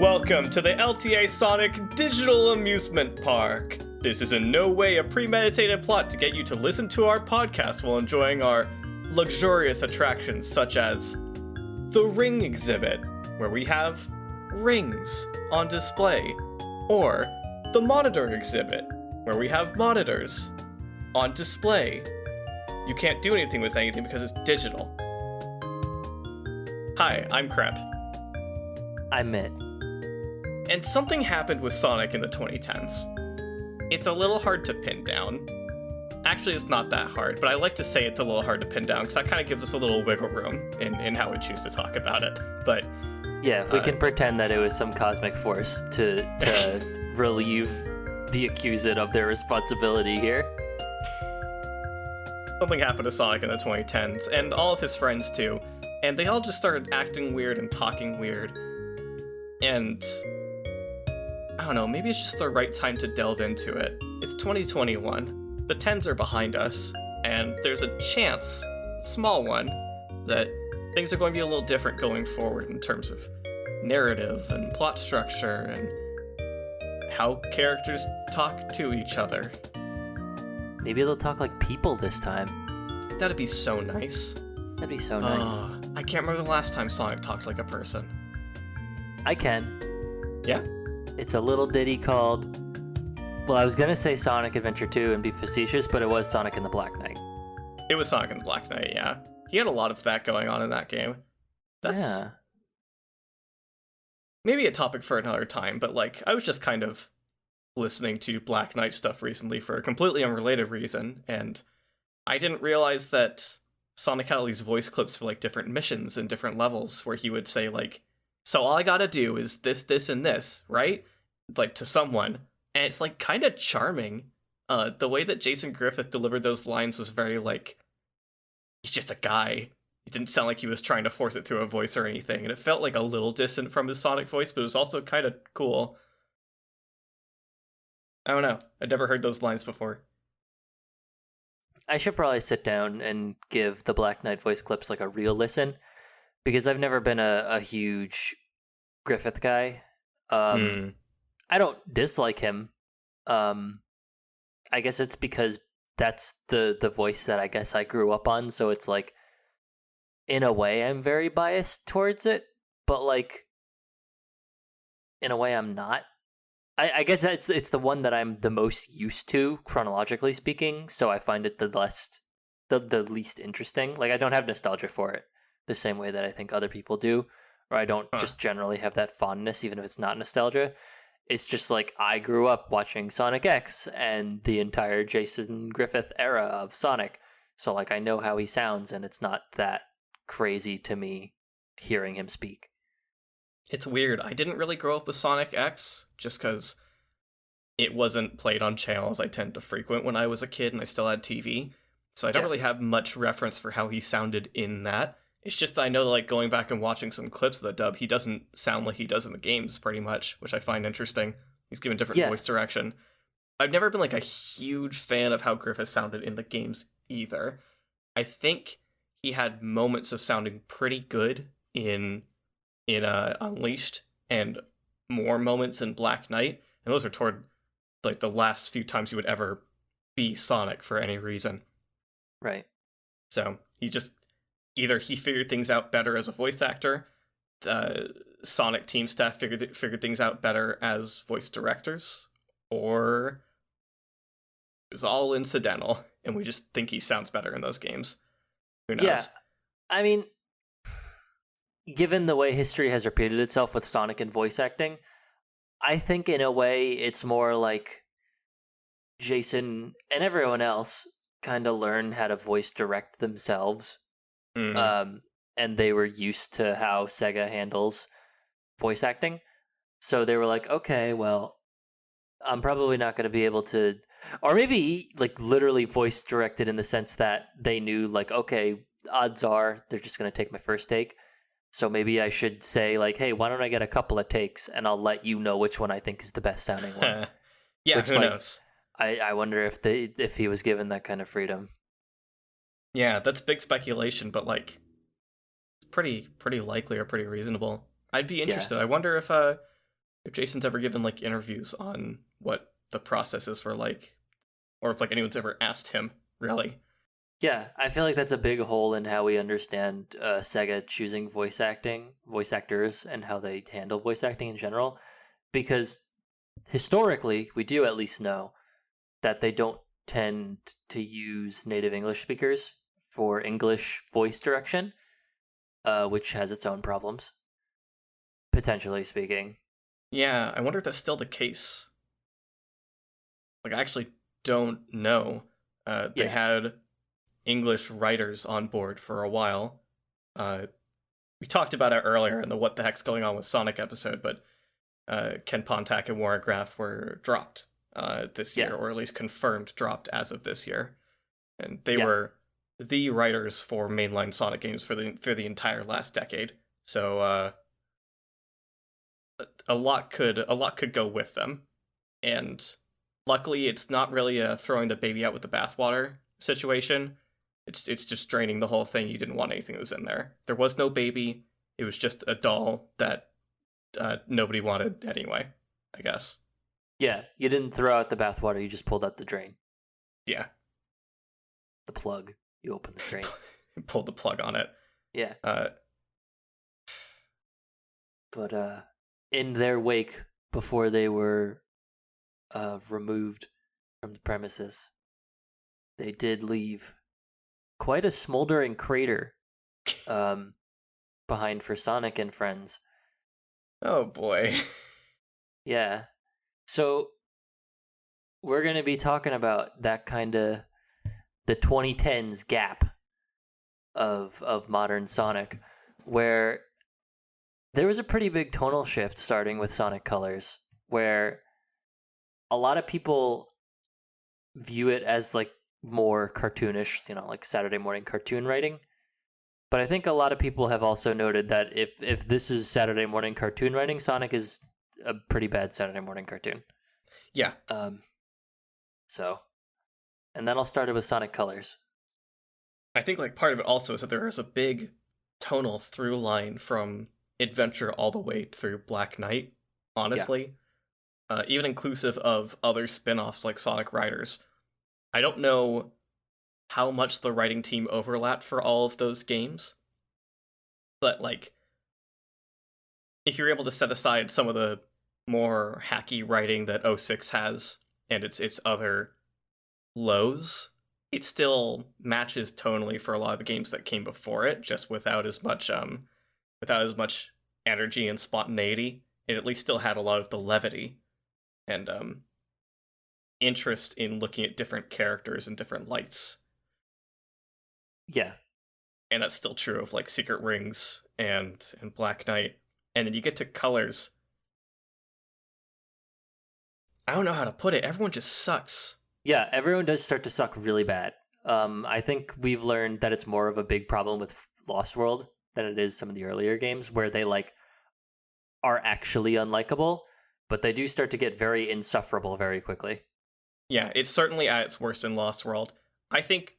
Welcome to the LTASonic Digital Amusement Park. This is in no way a premeditated plot to get you to listen to our podcast while enjoying our luxurious attractions such as the Ring Exhibit, where we have rings on display, or the Monitor Exhibit, where we have monitors on display. You can't do anything with anything because it's digital. Hi, I'm Crepe. I'm Mitt. And something happened with Sonic in the 2010s. It's a little hard to pin down. Actually, it's not that hard, but I like to say it's a little hard to pin down because that kind of gives us a little wiggle room in how we choose to talk about it. But yeah, we can pretend that it was some cosmic force to relieve the accused of their responsibility here. Something happened to Sonic in the 2010s, and all of his friends too, and they all just started acting weird and talking weird. And I don't know, maybe it's just the right time to delve into it. It's 2021, the 10s are behind us, and there's a chance, small one, that things are going to be a little different going forward in terms of narrative and plot structure and how characters talk to each other. Maybe they'll talk like people this time. That'd be so nice. That'd be so nice. I can't remember the last time Sonic talked like a person. I can. Yeah? It's a little ditty called... Well, I was going to say Sonic Adventure 2 and be facetious, but it was Sonic and the Black Knight. It was Sonic and the Black Knight, yeah. He had a lot of that going on in that game. That's maybe a topic for another time, but like, I was just kind of listening to Black Knight stuff recently for a completely unrelated reason, and I didn't realize that Sonic had all these voice clips for like different missions and different levels where he would say like, so all I gotta do is this, this, and this, right? Like, to someone. And it's, like, kind of charming. The way that Jason Griffith delivered those lines was very, like, he's just a guy. It didn't sound like he was trying to force it through a voice or anything. And it felt, like, a little distant from his Sonic voice, but it was also kind of cool. I don't know. I'd never heard those lines before. I should probably sit down and give the Black Knight voice clips, like, a real listen. Because I've never been a huge Griffith guy. I don't dislike him. I guess it's because that's the voice that I guess I grew up on. So it's like, in a way, I'm very biased towards it. But like, in a way, I'm not. I guess it's the one that I'm the most used to, chronologically speaking. So I find it the least interesting. Like, I don't have nostalgia for it the same way that I think other people do, or I don't just generally have that fondness, even if it's not nostalgia. It's just like, I grew up watching Sonic X and the entire Jason Griffith era of Sonic, so like, I know how he sounds, and it's not that crazy to me hearing him speak. It's weird. I didn't really grow up with Sonic X, just because it wasn't played on channels I tend to frequent when I was a kid, and I still had TV, so I don't really have much reference for how he sounded in that. It's just that I know that, like, going back and watching some clips of the dub, he doesn't sound like he does in the games, pretty much, which I find interesting. He's given different voice direction. I've never been, like, a huge fan of how Griffith sounded in the games, either. I think he had moments of sounding pretty good in Unleashed, and more moments in Black Knight, and those are toward, like, the last few times he would ever be Sonic for any reason. Right. So, either he figured things out better as a voice actor, the Sonic team staff figured things out better as voice directors, or it was all incidental, and we just think he sounds better in those games. Who knows? Yeah, I mean, given the way history has repeated itself with Sonic and voice acting, I think in a way it's more like Jason and everyone else kind of learn how to voice direct themselves. And they were used to how Sega handles voice acting. So they were like, okay, well, I'm probably not going to be able to, or maybe like literally voice directed in the sense that they knew like, okay, odds are they're just going to take my first take. So maybe I should say like, hey, why don't I get a couple of takes and I'll let you know which one I think is the best sounding one. Yeah, who knows? I wonder if he was given that kind of freedom. Yeah, that's big speculation, but like, it's pretty likely or pretty reasonable. I'd be interested. I wonder if if Jason's ever given like interviews on what the processes were like, or if like anyone's ever asked him, really. Yeah, I feel like that's a big hole in how we understand Sega choosing voice actors, and how they handle voice acting in general. Because historically, we do at least know that they don't tend to use native English speakers for English voice direction, which has its own problems, potentially speaking. Yeah, I wonder if that's still the case. Like, I actually don't know. They Yeah, had English writers on board for a while. We talked about it earlier in the What the Heck's Going On with Sonic episode, but Ken Pontac and Warren Graff were dropped this year, yeah, or at least confirmed dropped as of this year. And they yeah, were the writers for mainline Sonic games for the entire last decade. So a lot could go with them. And luckily, it's not really a throwing the baby out with the bathwater situation. It's just draining the whole thing. You didn't want anything that was in there. There was no baby. It was just a doll that nobody wanted anyway, I guess. yeah. You didn't throw out the bathwater; you just pulled out the drain, Yeah. the plug. You opened the drain. Pulled the plug on it. Yeah, Uh, but in their wake, before they were removed from the premises, they did leave quite a smoldering crater behind for Sonic and friends. oh boy. Yeah. So we're going to be talking about that kind of the 2010s gap of modern Sonic, where there was a pretty big tonal shift starting with Sonic Colors, where a lot of people view it as like more cartoonish, like Saturday morning cartoon writing. But I think a lot of people have also noted that if this is Saturday morning cartoon writing, Sonic is a pretty bad Saturday morning cartoon. Yeah. So, and then I'll start it with Sonic Colors. I think like part of it also is that there is a big tonal through line from Adventure all the way through Black Knight, honestly. Even inclusive of other spin-offs like Sonic Riders. I don't know how much the writing team overlapped for all of those games, but like if you're able to set aside some of the more hacky writing that '06 has and its other lows, it still matches tonally for a lot of the games that came before it, just without as much energy and spontaneity. It at least still had a lot of the levity and interest in looking at different characters and different lights. Yeah. And that's still true of like Secret Rings and Black Knight. And then you get to Colors. I don't know how to put it. Everyone just sucks. Yeah, everyone does start to suck really bad. I think we've learned that it's more of a big problem with Lost World than it is some of the earlier games, where they like are actually unlikable, but they do start to get very insufferable very quickly. Yeah, it's certainly at its worst in Lost World. I think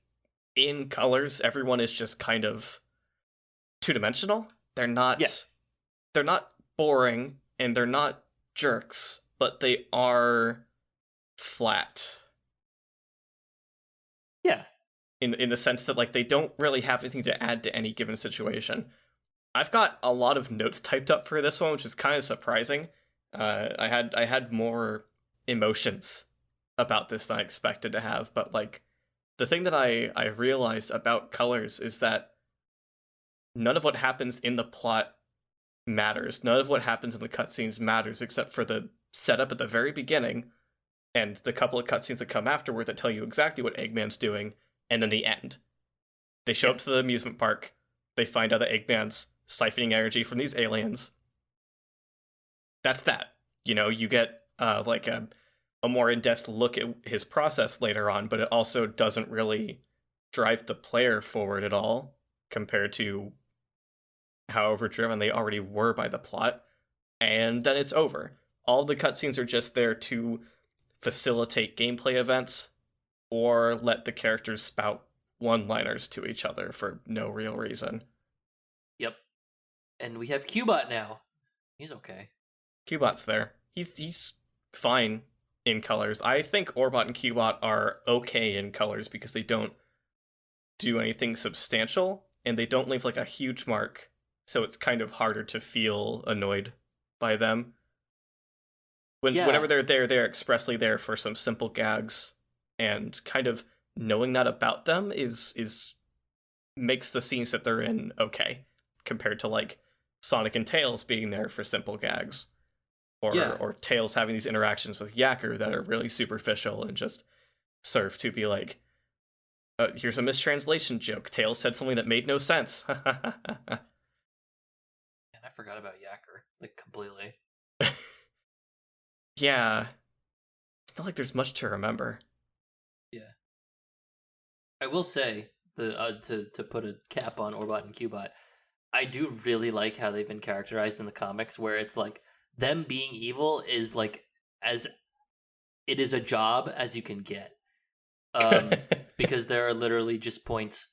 in Colors, everyone is just kind of two-dimensional. They're not boring and they're not jerks, but they are flat. Yeah. In the sense that like they don't really have anything to add to any given situation. I've got a lot of notes typed up for this one, which is kind of surprising. I had more emotions about this than I expected to have, but like the thing that I realized about Colors is that none of what happens in the plot matters. None of what happens in the cutscenes matters except for the setup at the very beginning and the couple of cutscenes that come afterward that tell you exactly what Eggman's doing, and then the end. They show up to the amusement park, they find out that Eggman's siphoning energy from these aliens. That's that. You get like a more in-depth look at his process later on, but it also doesn't really drive the player forward at all compared to however driven they already were by the plot. And then it's over. All the cutscenes are just there to facilitate gameplay events or let the characters spout one-liners to each other for no real reason. Yep. And we have Cubot now. He's okay. Cubot's there. He's fine in colors. I think Orbot and Cubot are okay in colors because they don't do anything substantial and they don't leave like a huge mark, so it's kind of harder to feel annoyed by them. Whenever they're there, they're expressly there for some simple gags, and kind of knowing that about them is makes the scenes that they're in okay, compared to like Sonic and Tails being there for simple gags. Or Tails having these interactions with Yacker that are really superficial and just serve to be like, here's a mistranslation joke. Tails said something that made no sense. And I forgot about Yacker, like, completely. Yeah. It's not like there's much to remember. Yeah. I will say, to put a cap on Orbot and Cubot, I do really like how they've been characterized in the comics, where it's like, them being evil is like as it is a job as you can get, because there are literally just points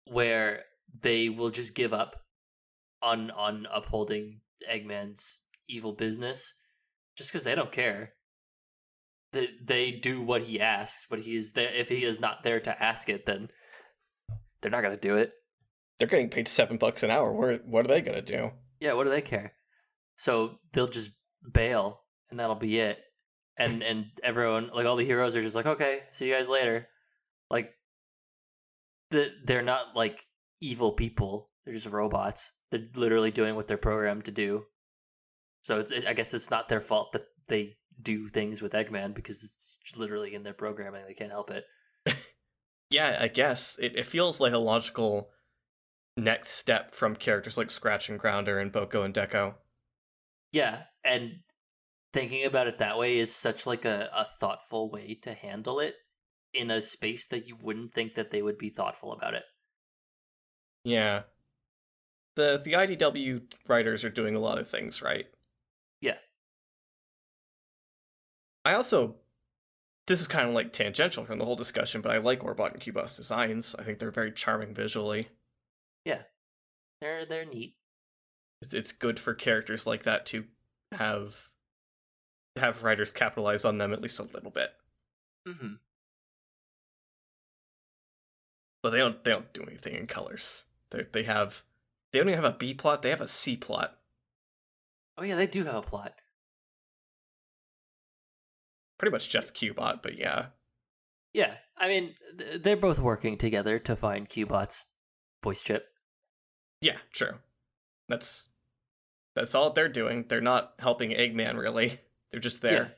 where they will just give up on upholding Eggman's evil business just because they don't care. They do what he asks, but he is there. If he is not there to ask it, then they're not gonna do it. They're getting paid $7 an hour. What are they gonna do? Yeah, what do they care? So they'll just bail, and that'll be it. And everyone, like, all the heroes are just like, okay, see you guys later. Like, they're not like evil people. They're just robots. They're literally doing what they're programmed to do. So I guess it's not their fault that they do things with Eggman, because it's literally in their programming. They can't help it. Yeah, I guess it feels like a logical next step from characters like Scratch and Grounder and Boko and Deco. Yeah, and thinking about it that way is such like a thoughtful way to handle it in a space that you wouldn't think that they would be thoughtful about it. Yeah. The IDW writers are doing a lot of things right. Yeah. I also, this is kind of like tangential from the whole discussion, but I like Orbot and Cubot's designs. I think they're very charming visually. Yeah. They're neat. It's good for characters like that to have writers capitalize on them at least a little bit. Mm-hmm. But they don't do anything in colors. They don't even have a B plot. They have a C plot. Oh yeah, they do have a plot. Pretty much just Cubot, but yeah. Yeah, I mean, they're both working together to find Cubot's voice chip. Yeah, true. That's all they're doing. They're not helping Eggman, really. They're just there. Yeah.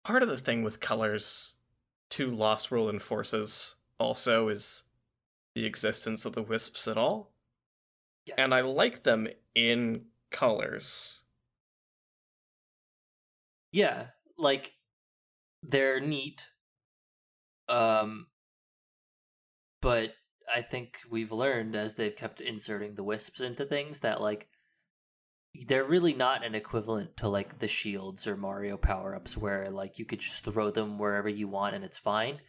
Part of the thing with colors to Lost World enforces also is the existence of the Wisps at all. Yes. And I like them in colors. Yeah, like, they're neat. But I think we've learned, as they've kept inserting the Wisps into things, that, like, they're really not an equivalent to, like, the shields or Mario power-ups where, like, you could just throw them wherever you want and it's fine.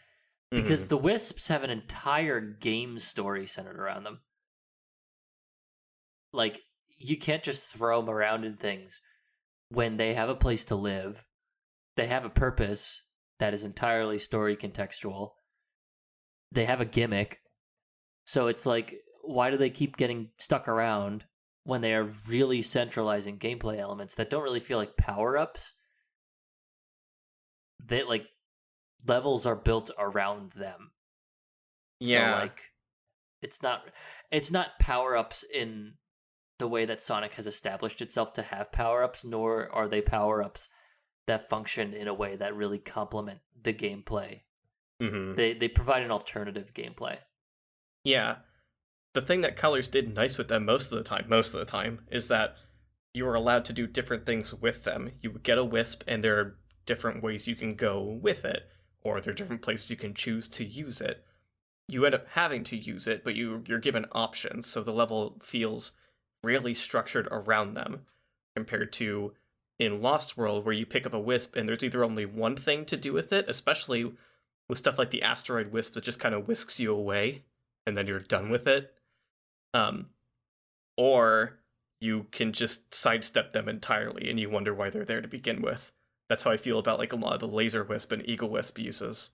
Because the Wisps have an entire game story centered around them. Like, you can't just throw them around in things when they have a place to live. They have a purpose that is entirely story contextual. They have a gimmick. So it's like, why do they keep getting stuck around when they are really centralizing gameplay elements that don't really feel like power-ups? They, like, levels are built around them. Yeah. So, like, it's not power-ups in the way that Sonic has established itself to have power-ups, nor are they power-ups that function in a way that really complement the gameplay. Mm-hmm. They provide an alternative gameplay. Yeah. The thing that colors did nice with them most of the time, is that you were allowed to do different things with them. You would get a Wisp, and there are different ways you can go with it, or there are different places you can choose to use it. You end up having to use it, but you're given options, so the level feels really structured around them, compared to in Lost World, where you pick up a Wisp, and there's either only one thing to do with it, especially with stuff like the Asteroid Wisp that just kind of whisks you away and then you're done with it. Or you can just sidestep them entirely and you wonder why they're there to begin with. That's how I feel about like a lot of the Laser Wisp and Eagle Wisp uses.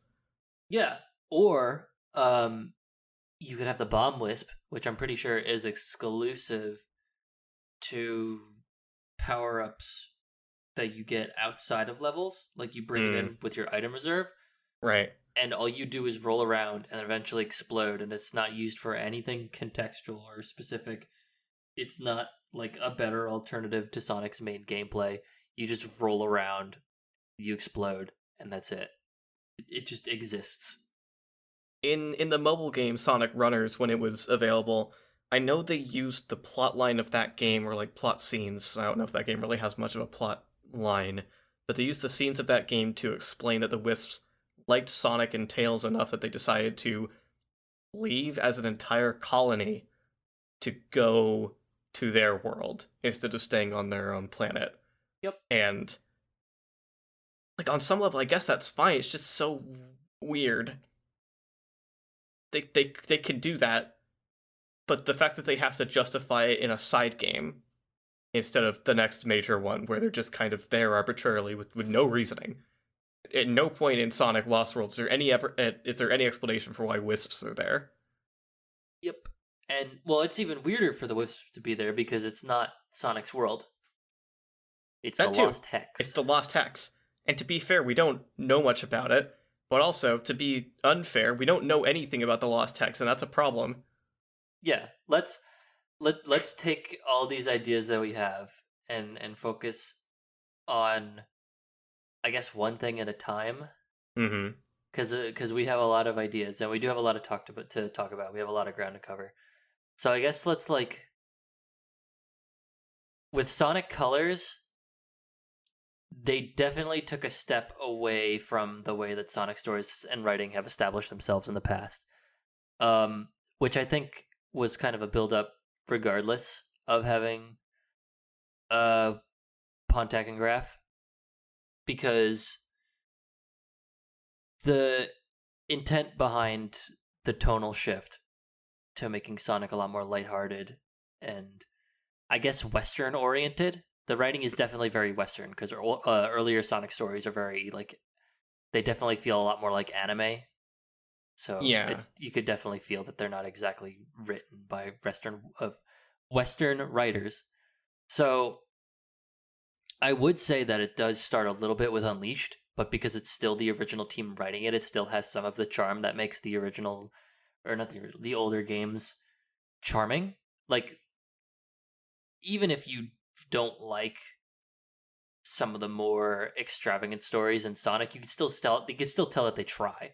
Yeah. Or you could have the Bomb Wisp, which I'm pretty sure is exclusive to power-ups that you get outside of levels. Like you bring it in with your item reserve. Right. And all you do is roll around and eventually explode, and it's not used for anything contextual or specific. It's not like a better alternative to Sonic's main gameplay. You just roll around, you explode, and that's it. It just exists. In the mobile game Sonic Runners, when it was available, I know they used the plot line of that game, or like plot scenes. I don't know if that game really has much of a plot line, but they used the scenes of that game to explain that the Wisps liked Sonic and Tails enough that they decided to leave as an entire colony to go to their world instead of staying on their own planet. Yep. And like on some level, I guess that's fine. It's just so weird. They can do that, but the fact that they have to justify it in a side game instead of the next major one where they're just kind of there arbitrarily with no reasoning. At no point in Sonic Lost World is there any explanation for why Wisps are there. Yep. And, well, it's even weirder for the Wisps to be there because it's not Sonic's world. It's That the too. Lost Hex. It's the Lost Hex. And to be fair, we don't know much about it. But also, to be unfair, we don't know anything about the Lost Hex, and that's a problem. Yeah, let's take all these ideas that we have and focus on, I guess, one thing at a time. Mm-hmm. Because we have a lot of ideas and we do have a lot to talk about. We have a lot of ground to cover. So I guess let's with Sonic Colors, they definitely took a step away from the way that Sonic stories and writing have established themselves in the past, which I think was kind of a build-up regardless of having Pontac and Graph, because the intent behind the tonal shift to making Sonic a lot more lighthearted and, I guess, Western-oriented. The writing is definitely very Western, because earlier Sonic stories are very, like, they definitely feel a lot more like anime. So yeah, you could definitely feel that they're not exactly written by Western writers. So I would say that it does start a little bit with Unleashed, but because it's still the original team writing it, it still has some of the charm that makes the original, or not the older games charming. Like, even if you don't like some of the more extravagant stories in Sonic, you can still tell that they try.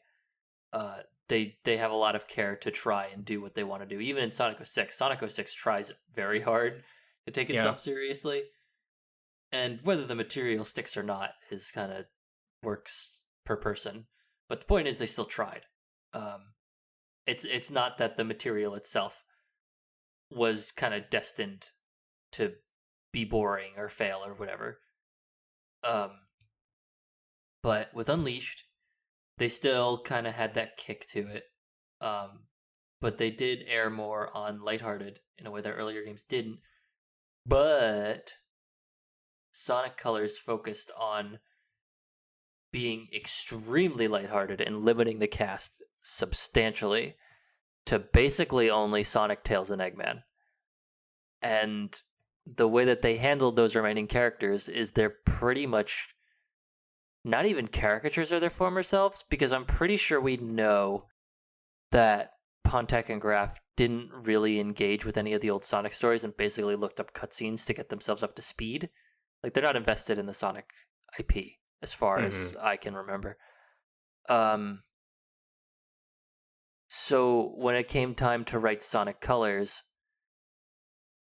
They have a lot of care to try and do what they want to do. Even in Sonic 06, Sonic 06 tries very hard to take itself seriously. And whether the material sticks or not is kind of works per person. But the point is, they still tried. It's not that the material itself was kind of destined to be boring or fail or whatever. But with Unleashed, they still kind of had that kick to it. But they did err more on lighthearted in a way that earlier games didn't. But Sonic Colors focused on being extremely lighthearted and limiting the cast substantially to basically only Sonic, Tails, and Eggman. And the way that they handled those remaining characters is they're pretty much not even caricatures of their former selves, because I'm pretty sure we know that Pontac and Graph didn't really engage with any of the old Sonic stories and basically looked up cutscenes to get themselves up to speed. Like, they're not invested in the Sonic IP, as far as I can remember. So when it came time to write Sonic Colors,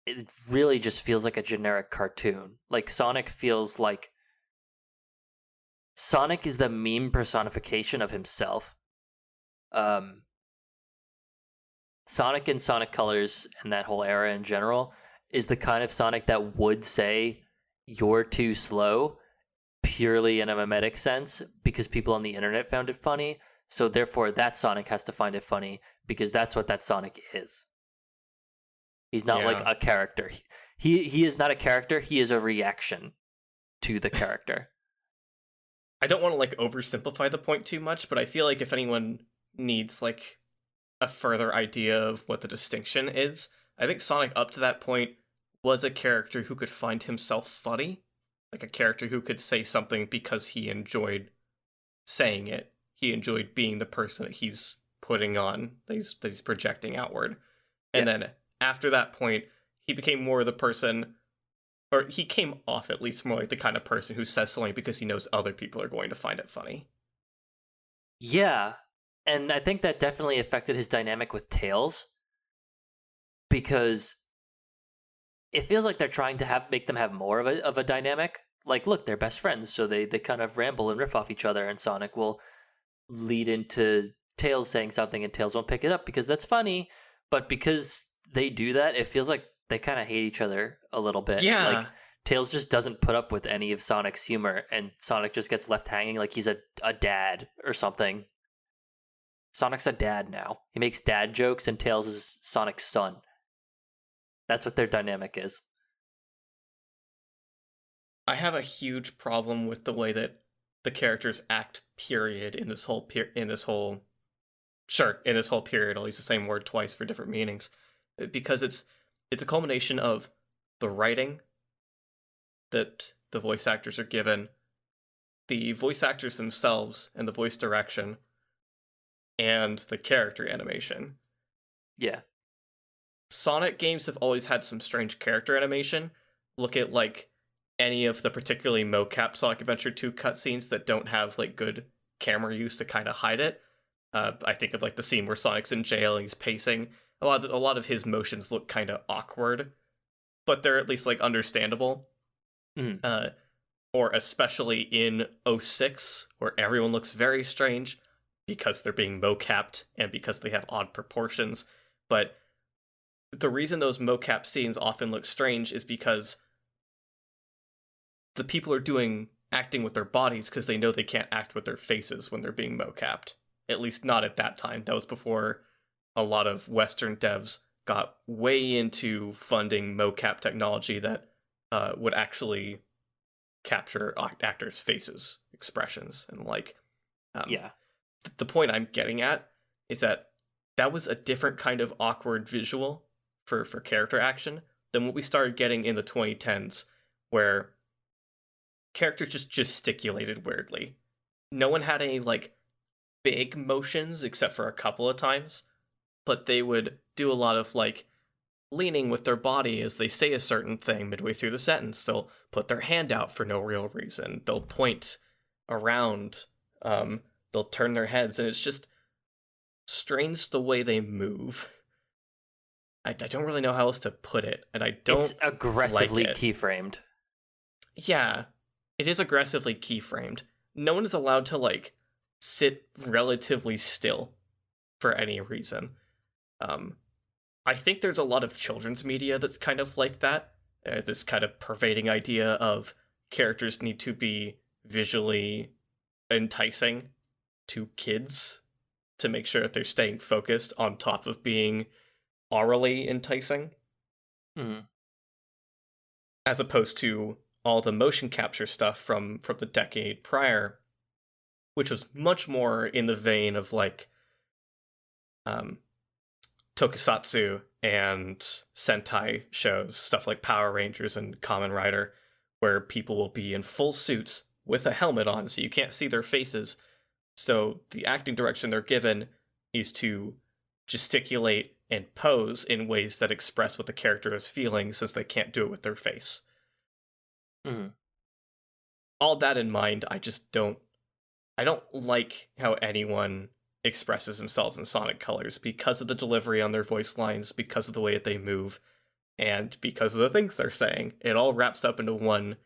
it really just feels like a generic cartoon. Like, Sonic feels like Sonic is the meme personification of himself. Sonic and Sonic Colors and that whole era in general is the kind of Sonic that would say, "You're too slow," purely in a mimetic sense, because people on the internet found it funny. So therefore, that Sonic has to find it funny because that's what that Sonic is. He's not like Yeah. a character. He is not a character. He is a reaction to the character. I don't want to like oversimplify the point too much, but I feel like if anyone needs like a further idea of what the distinction is, I think Sonic up to that point was a character who could find himself funny, like a character who could say something because he enjoyed saying it. He enjoyed being the person that he's putting on, that he's projecting outward. And then after that point, he became more the person, or he came off at least more like the kind of person who says something because he knows other people are going to find it funny. Yeah, and I think that definitely affected his dynamic with Tails, because it feels like they're trying to make them have more of a dynamic. Like, look, they're best friends, so they kind of ramble and riff off each other, and Sonic will lead into Tails saying something, and Tails won't pick it up because that's funny. But because they do that, it feels like they kind of hate each other a little bit. Yeah. Like, Tails just doesn't put up with any of Sonic's humor, and Sonic just gets left hanging like he's a dad or something. Sonic's a dad now. He makes dad jokes, and Tails is Sonic's son. That's what their dynamic is. I have a huge problem with the way that the characters act, period, in this whole period. I'll use the same word twice for different meanings, because it's a culmination of the writing that the voice actors are given, the voice actors themselves and the voice direction, and the character animation. Yeah. Sonic games have always had some strange character animation. Look at like any of the particularly mocap Sonic Adventure 2 cutscenes that don't have like good camera use to kind of hide it. I think of like the scene where Sonic's in jail and he's pacing. A lot of his motions look kind of awkward, but they're at least like understandable. Mm. Or especially in 06, where everyone looks very strange because they're being mocapped and because they have odd proportions. But the reason those mocap scenes often look strange is because the people are acting with their bodies because they know they can't act with their faces when they're being mocapped. At least not at that time. That was before a lot of Western devs got way into funding mocap technology that would actually capture actors' faces, expressions, and like. Yeah. The point I'm getting at is that was a different kind of awkward visual for character action than what we started getting in the 2010s, where characters just gesticulated weirdly. No one had any like big motions except for a couple of times, but they would do a lot of like leaning with their body as they say a certain thing midway through the sentence. They'll put their hand out for no real reason. They'll point around. They'll turn their heads, and it's just strange the way they move. I don't really know how else to put it, and I don't. It's aggressively like it. keyframed. Yeah, it is aggressively keyframed. No one is allowed to like sit relatively still for any reason. I think there's a lot of children's media that's kind of like that. This kind of pervading idea of characters need to be visually enticing to kids to make sure that they're staying focused on top of being aurally enticing. Mm-hmm. As opposed to all the motion capture stuff from the decade prior, which was much more in the vein of like tokusatsu and Sentai shows, stuff like Power Rangers and Kamen Rider, where people will be in full suits with a helmet on so you can't see their faces. So the acting direction they're given is to gesticulate and pose in ways that express what the character is feeling, since they can't do it with their face. Mm-hmm. All that in mind, I don't like how anyone expresses themselves in Sonic colors because of the delivery on their voice lines, because of the way that they move, and because of the things they're saying. It all wraps up into one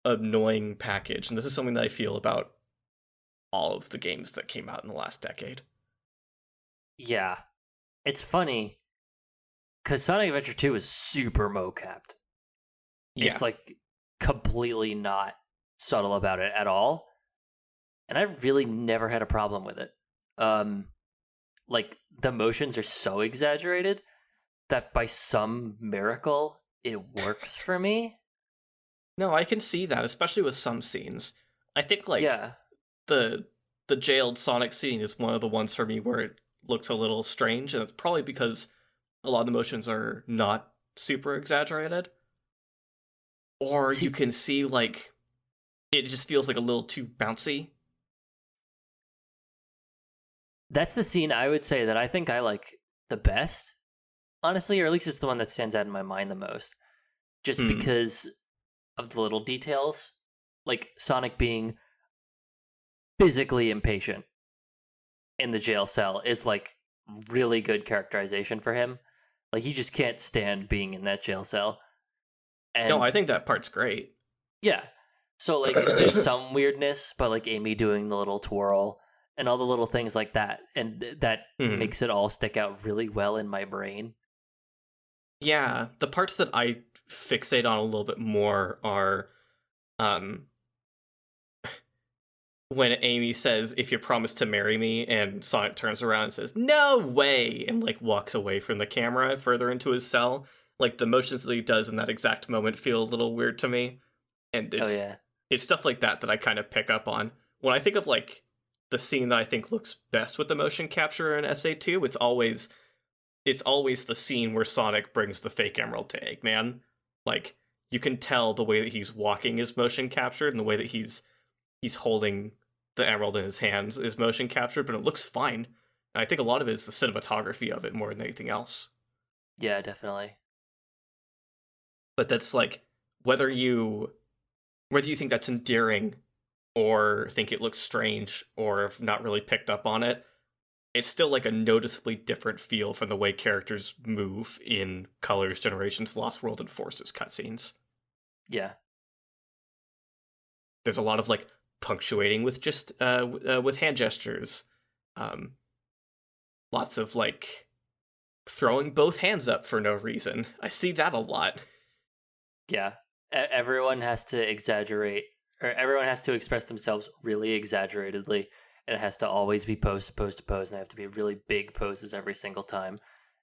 annoying package, and this is something that I feel about all of the games that came out in the last decade. Yeah. It's funny, because Sonic Adventure 2 is super mocapped. Yeah. It's like completely not subtle about it at all. And I really never had a problem with it. like the motions are so exaggerated that by some miracle it works for me. No, I can see that, especially with some scenes. I think like Yeah. the jailed Sonic scene is one of the ones for me where it looks a little strange, and it's probably because a lot of the motions are not super exaggerated. Or you See, can see like it just feels like a little too bouncy. that's the scene I would say that I think I like the best, honestly, or at least it's the one that stands out in my mind the most. Just Hmm. because of the little details, like Sonic being physically impatient in the jail cell is like really good characterization for him. Like he just can't stand being in that jail cell. No, And I think that part's great. yeah. So like there's some weirdness, but like Amy doing the little twirl and all the little things like that, and that Hmm. makes it all stick out really well in my brain. Yeah, the parts that I fixate on a little bit more are um when Amy says, "If you promise to marry me," and Sonic turns around and says, "No way," and like walks away from the camera further into his cell. Like the motions that he does in that exact moment feel a little weird to me, and Oh yeah. it's stuff like that that I kind of pick up on when I think of like the scene that I think looks best with the motion capture in SA2. It's always the scene where Sonic brings the fake emerald to Eggman. Like you can tell the way that he's walking is motion captured, and the way that he's holding the emerald in his hands is motion captured, but it looks fine. And I think a lot of it is the cinematography of it more than anything else. Yeah, definitely. But that's like whether you think that's endearing or think it looks strange or have not really picked up on it, it's still like a noticeably different feel from the way characters move in Colors, Generations, Lost World, and Forces cutscenes. Yeah. There's a lot of like punctuating with just with hand gestures, um, lots of like throwing both hands up for no reason. I see that a lot. Yeah. Everyone has to exaggerate, or everyone has to express themselves really exaggeratedly, and it has to always be pose to pose to pose, and they have to be really big poses every single time.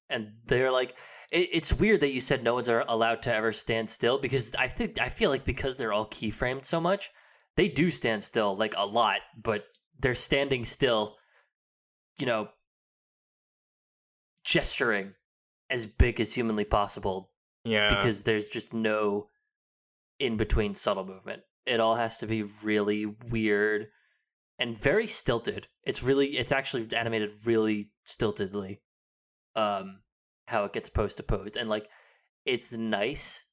And they're like, it's weird that you said no one's allowed to ever stand still, because I feel like because they're all keyframed so much, they do stand still like a lot, but they're standing still, you know, gesturing as big as humanly possible Yeah. because there's just no in between subtle movement. It all has to be really weird and very stilted. It's actually animated really stiltedly. How it gets pose to pose, and like it's nice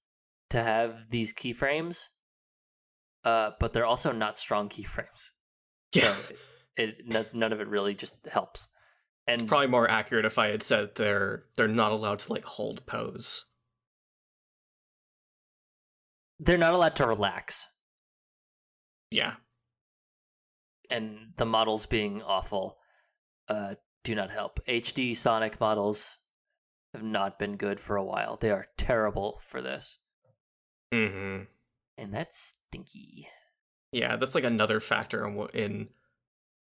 to have these keyframes, but they're also not strong keyframes. Yeah. So none of it really just helps. It's And probably more accurate if I had said they're not allowed to like hold pose. they're not allowed to relax. Yeah. And the models being awful do not help. HD Sonic models have not been good for a while. They are terrible for this. Mm-hmm. And that's stinky. Yeah, that's like another factor in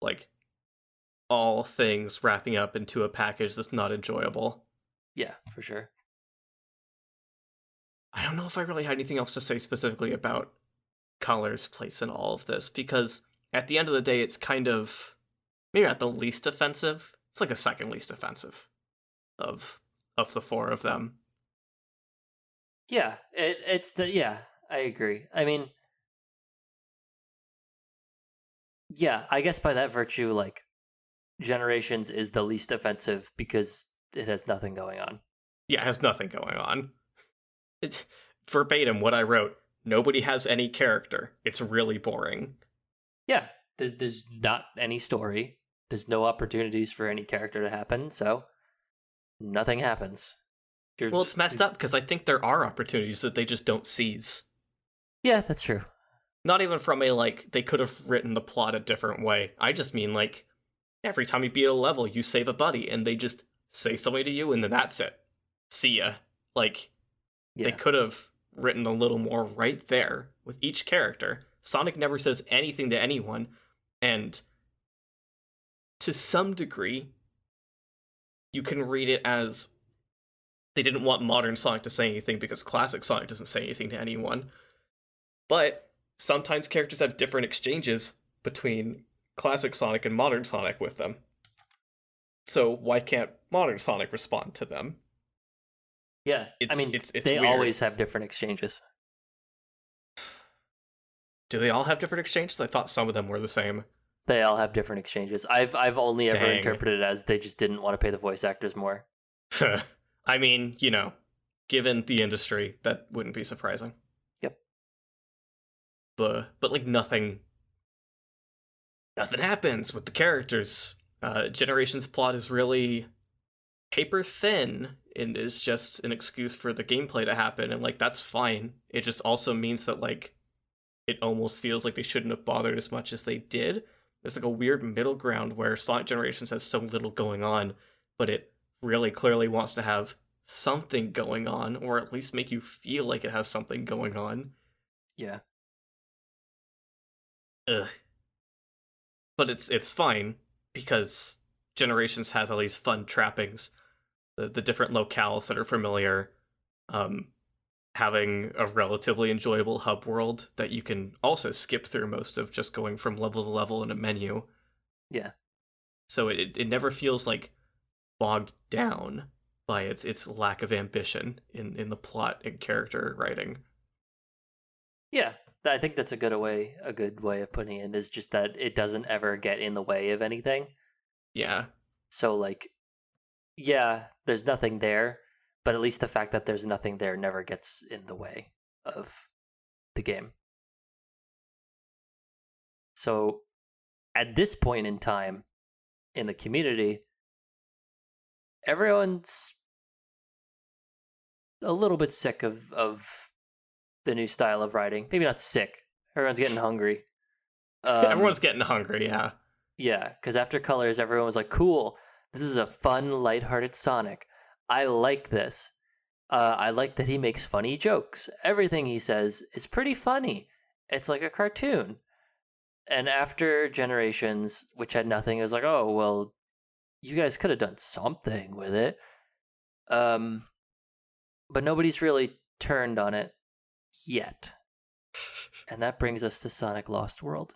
like all things wrapping up into a package that's not enjoyable. Yeah, for sure. I don't know if I really had anything else to say specifically about Color's place in all of this, because at the end of the day, it's kind of maybe not the least offensive. It's like the second least offensive of the four of them. Yeah, yeah, I agree. I mean, yeah, I guess by that virtue, like Generations is the least offensive because it has nothing going on. Yeah, it has nothing going on. It's verbatim what I wrote. Nobody has any character. It's really boring. Yeah, there's not any story. There's no opportunities for any character to happen, so nothing happens. Well, it's messed up because I think there are opportunities that they just don't seize. Yeah, that's true. Not even from a like they could have written the plot a different way. I just mean like every time you beat a level, you save a buddy and they just say something to you and then that's it. See ya. Like they Yeah. could have written a little more right there with each character. Sonic never says anything to anyone, and to some degree, you can read it as they didn't want modern Sonic to say anything because classic Sonic doesn't say anything to anyone. But sometimes characters have different exchanges between classic Sonic and modern Sonic with them. So why can't modern Sonic respond to them? Yeah, it's they weird. always have different exchanges. Do they all have different exchanges? I thought some of them were the same. They all have different exchanges. I've only ever Dang. interpreted it as they just didn't want to pay the voice actors more. I mean, given the industry, that wouldn't be surprising. Yep. But like nothing happens with the characters. Generations plot is really paper thin and is just an excuse for the gameplay to happen, and like that's fine. It just also means that like it almost feels like they shouldn't have bothered as much as they did. There's like a weird middle ground where Sonic Generations has so little going on, but it really clearly wants to have something going on, or at least make you feel like it has something going on. Yeah. Ugh. But it's fine, because Generations has all these fun trappings. The different locales that are familiar, having a relatively enjoyable hub world that you can also skip through most of just going from level to level in a menu. Yeah. So it never feels like bogged down by its lack of ambition in the plot and character writing. Yeah, I think that's a good way of putting it, is just that it doesn't ever get in the way of anything. Yeah. So like, yeah, there's nothing there, but at least the fact that there's nothing there never gets in the way of the game. So at this point in time in the community, everyone's a little bit sick of the new style of writing. Maybe not sick. Everyone's getting hungry. Everyone's getting hungry, yeah. Yeah, because after Colors, everyone was like, cool, this is a fun, lighthearted Sonic. I like this. I like that he makes funny jokes. Everything he says is pretty funny. It's like a cartoon. And after Generations, which had nothing, it was like, oh, well, you guys could have done something with it. But nobody's really turned on it yet. And that brings us to Sonic Lost World.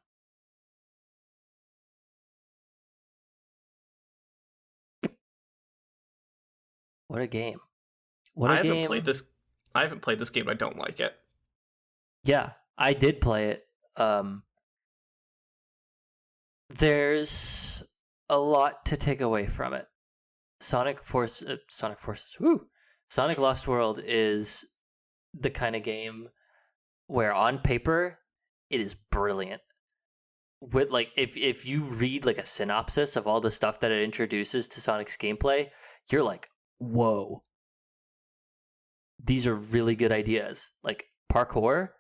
What a game. I haven't played this game, I don't like it. Yeah, I did play it. There's a lot to take away from it. Sonic Lost World is the kind of game where on paper it is brilliant. With like if you read like a synopsis of all the stuff that it introduces to Sonic's gameplay, you're like, whoa. These are really good ideas. Like parkour,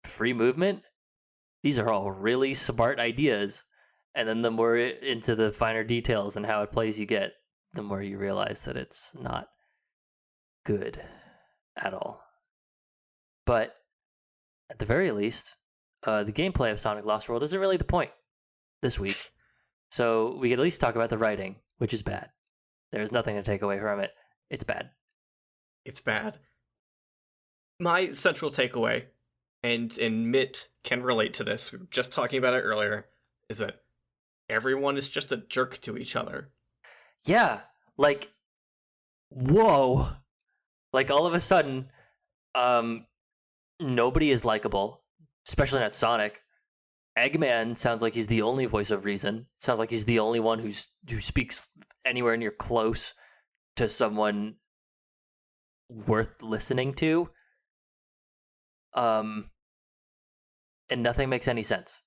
free movement, these are all really smart ideas. And then the more into the finer details and how it plays you get, the more you realize that it's not good at all. But at the very least, the gameplay of Sonic Lost World isn't really the point this week. So we could at least talk about the writing, which is bad. There's nothing to take away from it. It's bad. It's bad. My central takeaway, and Mitt can relate to this, we were just talking about it earlier, is that everyone is just a jerk to each other. Yeah, like, whoa. Like, all of a sudden, nobody is likable, especially not Sonic. Eggman sounds like he's the only voice of reason. Sounds like he's the only one who speaks anywhere near close to someone worth listening to. And nothing makes any sense.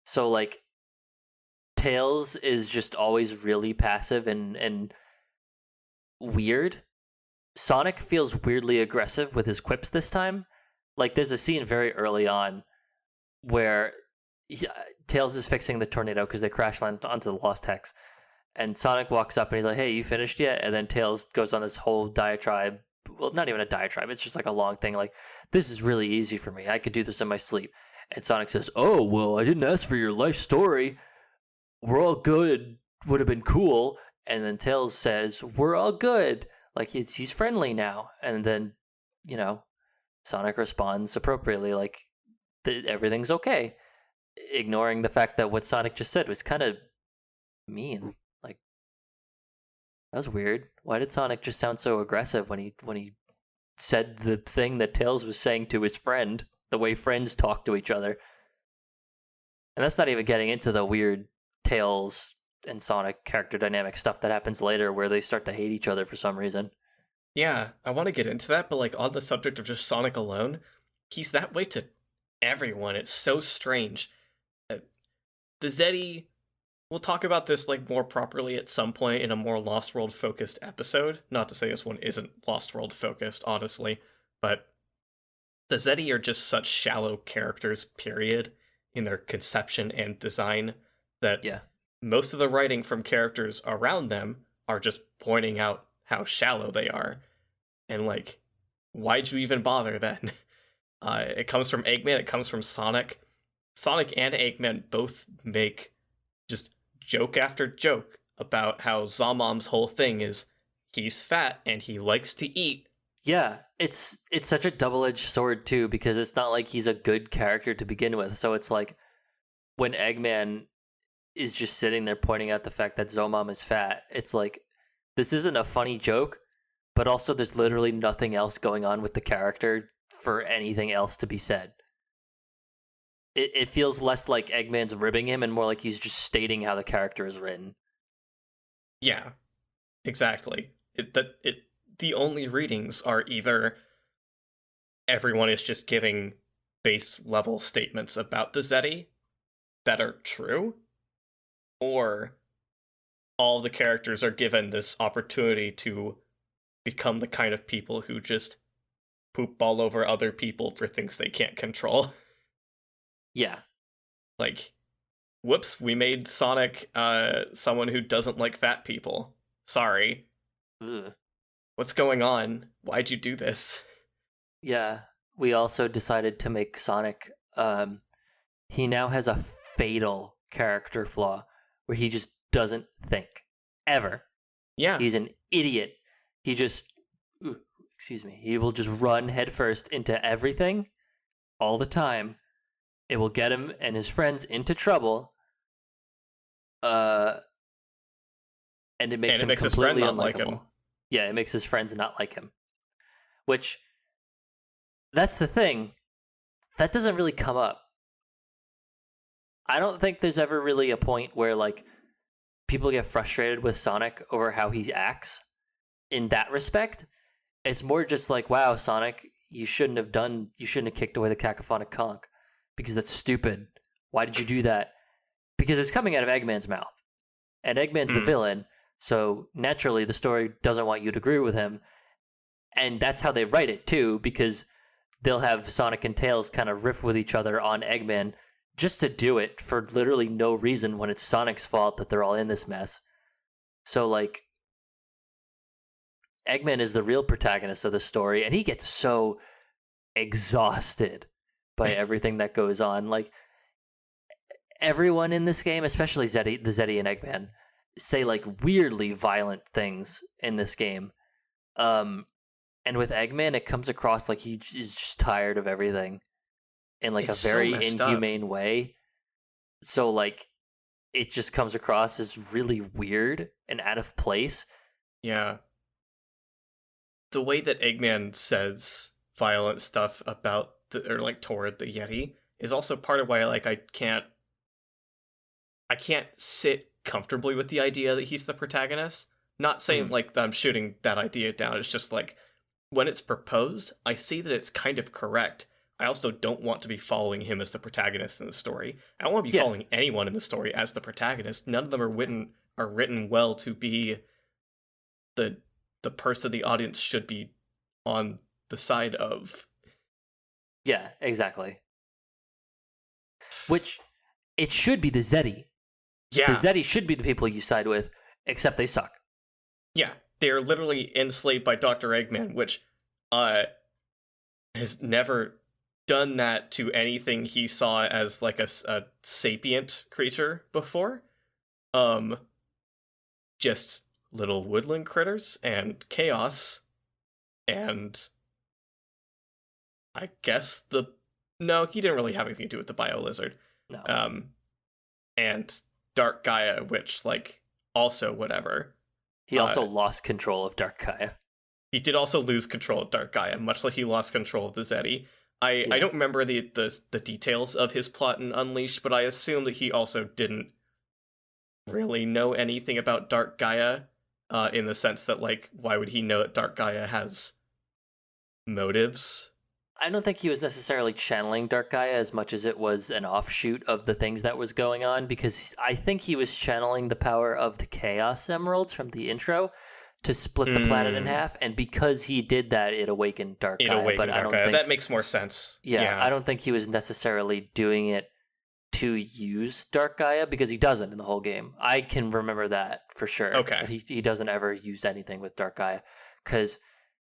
So, like, Tails is just always really passive and weird. Sonic feels weirdly aggressive with his quips this time. Like, there's a scene very early on where Tails is fixing the tornado because they crash land onto the Lost Hex. And Sonic walks up and he's like, hey, you finished yet? And then Tails goes on this whole diatribe. Well, not even a diatribe. It's just like a long thing. Like, this is really easy for me. I could do this in my sleep. And Sonic says, oh, well, I didn't ask for your life story. We're all good. Would have been cool. And then Tails says, "We're all good. Like he's friendly now." And then, Sonic responds appropriately, like everything's okay, ignoring the fact that what Sonic just said was kind of mean. Like that was weird. Why did Sonic just sound so aggressive when he said the thing that Tails was saying to his friend, the way friends talk to each other? And that's not even getting into the weird Tails and Sonic character dynamic stuff that happens later where they start to hate each other for some reason. Yeah, I want to get into that, but like on the subject of just Sonic alone, he's that way to everyone. It's so strange. The Zeddy, we'll talk about this like more properly at some point in a more Lost World focused episode. Not to say this one isn't Lost World focused, honestly, but the Zeddy are just such shallow characters, period, in their conception and design that most of the writing from characters around them are just pointing out how shallow they are. And like, why'd you even bother then? It comes from Eggman, it comes from Sonic. Sonic and Eggman both make just joke after joke about how Zomom's whole thing is he's fat and he likes to eat. Yeah, it's such a double-edged sword too, because it's not like he's a good character to begin with. So it's like when Eggman is just sitting there pointing out the fact that Zomom is fat, it's like, this isn't a funny joke, but also there's literally nothing else going on with the character for anything else to be said. It feels less like Eggman's ribbing him and more like he's just stating how the character is written. Yeah, exactly. The only readings are either everyone is just giving base level statements about the Zeddy that are true, or all the characters are given this opportunity to become the kind of people who just poop all over other people for things they can't control. Yeah. Like, whoops, we made Sonic someone who doesn't like fat people. Sorry. Ugh. What's going on? Why'd you do this? Yeah. We also decided to make Sonic, he now has a fatal character flaw where he just doesn't think. Ever. Yeah. He's an idiot. He just, he will just run headfirst into everything all the time. It will get him and his friends into trouble. And it makes him completely unlikable. Like him. Yeah, it makes his friends not like him. Which, that's the thing. That doesn't really come up. I don't think there's ever really a point where, like, people get frustrated with Sonic over how he acts in that respect. It's more just like, wow, Sonic, you shouldn't have kicked away the cacophonic conch because that's stupid. Why did you do that? Because it's coming out of Eggman's mouth. And Eggman's the villain, so naturally the story doesn't want you to agree with him. And that's how they write it too, because they'll have Sonic and Tails kind of riff with each other on Eggman just to do it for literally no reason when it's Sonic's fault that they're all in this mess. So, like, Eggman is the real protagonist of the story, and he gets so exhausted by everything that goes on. Like, everyone in this game, especially the Zeddy and Eggman, say, like, weirdly violent things in this game. And with Eggman, it comes across like he is just tired of everything in, like, a very inhumane way. So, like, it just comes across as really weird and out of place. Yeah. The way that Eggman says violent stuff about toward the Yeti is also part of why, like, I can't sit comfortably with the idea that he's the protagonist. Not saying like that I'm shooting that idea down. It's just like, when it's proposed, I see that it's kind of correct. I also don't want to be following him as the protagonist in the story. I don't want to be following anyone in the story as the protagonist. None of them are written well to be the person the audience should be on the side of. Yeah, exactly. Which, it should be the Zeddy. Yeah. The Zeddy should be the people you side with, except they suck. Yeah, they're literally enslaved by Dr. Eggman, which has never done that to anything he saw as, like, a sapient creature before. Just little woodland critters and chaos and I guess no, he didn't really have anything to do with the bio lizard. No. And Dark Gaia, which like also whatever. He also lost control of Dark Gaia. He did also lose control of Dark Gaia, much like he lost control of the Zeti. I don't remember the details of his plot in Unleashed, but I assume that he also didn't really know anything about Dark Gaia, in the sense that, like, why would he know that Dark Gaia has motives? I don't think he was necessarily channeling Dark Gaia as much as it was an offshoot of the things that was going on, because I think he was channeling the power of the Chaos Emeralds from the intro to split the planet in half, and because he did that, it awakened Dark Gaia. But I don't think that makes more sense. Yeah, I don't think he was necessarily doing it to use Dark Gaia, because he doesn't in the whole game. I can remember that for sure. Okay. But he doesn't ever use anything with Dark Gaia, because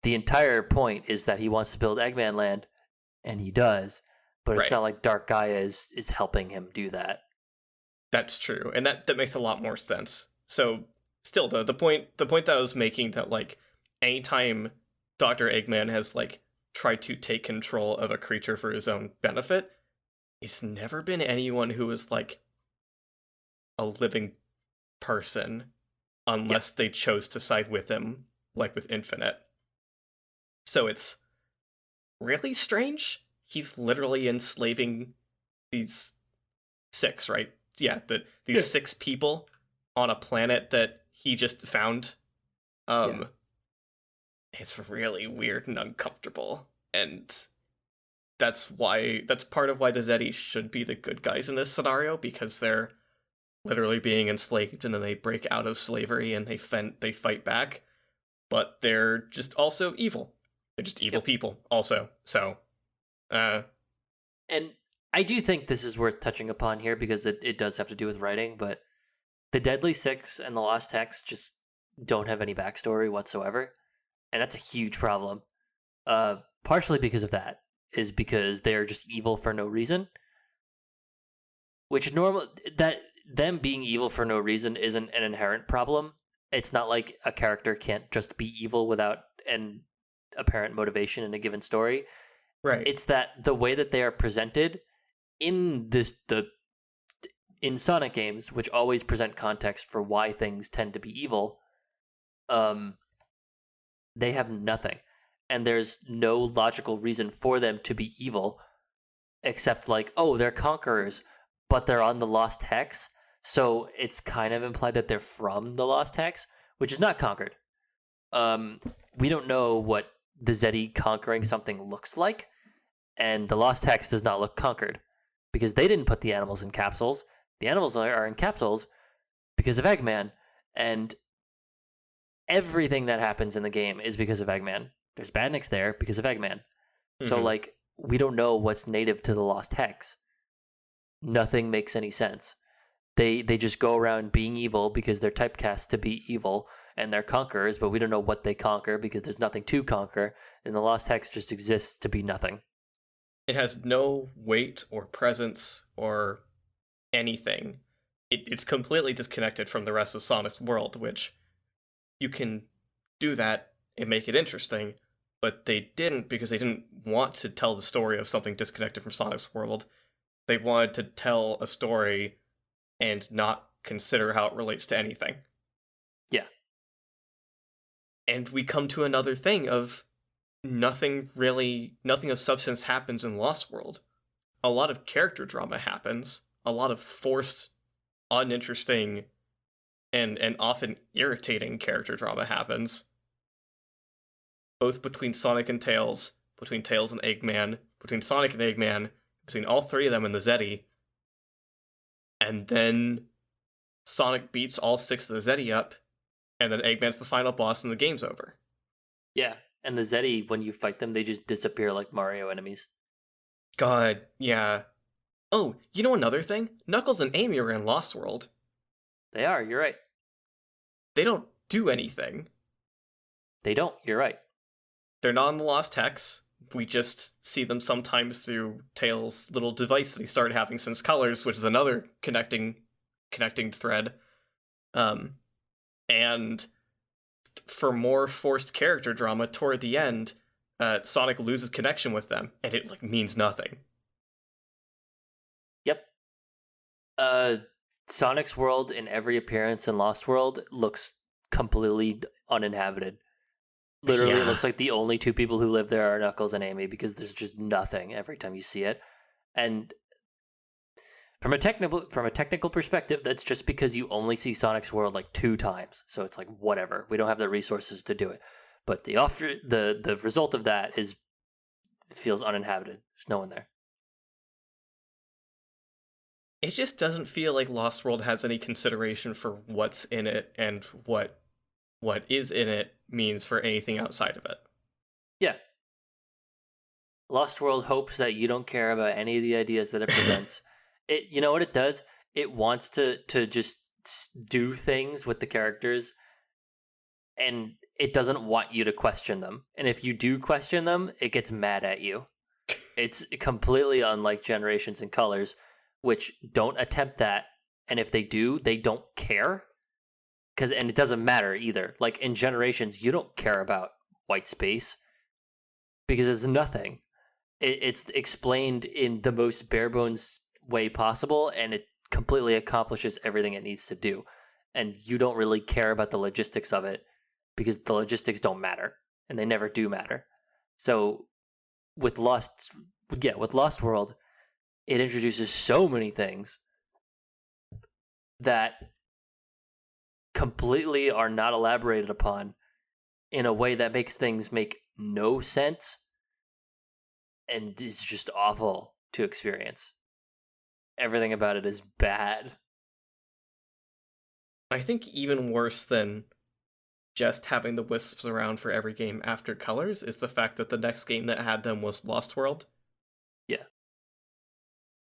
the entire point is that he wants to build Eggman Land, and he does, but it's not like Dark Gaia is helping him do that. That's true, and that makes a lot more sense. So, still, the point that I was making, that, like, anytime Dr. Eggman has, like, tried to take control of a creature for his own benefit, it's never been anyone who is, like, a living person, unless they chose to side with him, like with Infinite. So it's really strange. He's literally enslaving these 6, right? Yeah, these 6 people on a planet that he just found. It's really weird and uncomfortable, and that's part of why the Zeti should be the good guys in this scenario, because they're literally being enslaved, and then they break out of slavery and they fight back, but they're just also evil. They're just evil people also. So, and I do think this is worth touching upon here, because it does have to do with writing, but the Deadly Six and the Lost Hex just don't have any backstory whatsoever, and that's a huge problem. Partially because of that, is because they're just evil for no reason, which that them being evil for no reason isn't an inherent problem. It's not like a character can't just be evil without an apparent motivation in a given story. Right. It's that the way that they are presented in in Sonic games, which always present context for why things tend to be evil, they have nothing. And there's no logical reason for them to be evil, except like, oh, they're conquerors, but they're on the Lost Hex, so it's kind of implied that they're from the Lost Hex, which is not conquered. We don't know what the Zeti conquering something looks like, and the Lost Hex does not look conquered, because they didn't put the animals in capsules. The animals are in capsules because of Eggman, and everything that happens in the game is because of Eggman. There's Badniks there because of Eggman. Mm-hmm. So, like, we don't know what's native to the Lost Hex. Nothing makes any sense. They just go around being evil because they're typecast to be evil, and they're conquerors, but we don't know what they conquer because there's nothing to conquer, and the Lost Hex just exists to be nothing. It has no weight or presence or anything. It's completely disconnected from the rest of Sonic's world, which you can do that and make it interesting, but they didn't, because they didn't want to tell the story of something disconnected from Sonic's world. They wanted to tell a story and not consider how it relates to anything. Yeah. And we come to another thing of nothing of substance happens in Lost World. A lot of character drama happens, a lot of forced, uninteresting, and often irritating character drama happens. Both between Sonic and Tails, between Tails and Eggman, between Sonic and Eggman, between all 3 of them and the Zeti. And then Sonic beats all 6 of the Zeti up, and then Eggman's the final boss and the game's over. Yeah, and the Zeti, when you fight them, they just disappear like Mario enemies. God, yeah. Oh, you know another thing? Knuckles and Amy are in Lost World. They are, you're right. They don't do anything. They don't, you're right. They're not on the Lost Hex. We just see them sometimes through Tails' little device that he started having since Colors, which is another connecting thread. And for more forced character drama toward the end, Sonic loses connection with them, and it like means nothing. Yep. Sonic's world in every appearance in Lost World looks completely uninhabited. Literally, It looks like the only two people who live there are Knuckles and Amy, because there's just nothing every time you see it. And from a technical perspective, that's just because you only see Sonic's world like 2 times. So it's like whatever. We don't have the resources to do it. But the result of that is it feels uninhabited. There's no one there. It just doesn't feel like Lost World has any consideration for what's in it and what is in it means for anything outside of it. Yeah. Lost World hopes that you don't care about any of the ideas that it presents. You know what it does? It wants to just do things with the characters, and it doesn't want you to question them. And if you do question them, it gets mad at you. It's completely unlike Generations and Colors, which don't attempt that. And if they do, they don't care. And it doesn't matter either. Like in Generations, you don't care about white space because it's nothing. It's explained in the most bare bones way possible, and it completely accomplishes everything it needs to do. And you don't really care about the logistics of it because the logistics don't matter, and they never do matter. So with Lost World, it introduces so many things that completely are not elaborated upon in a way that makes things make no sense and is just awful to experience. Everything about it is bad. I think even worse than just having the Wisps around for every game after Colors is the fact that the next game that had them was Lost World. Yeah.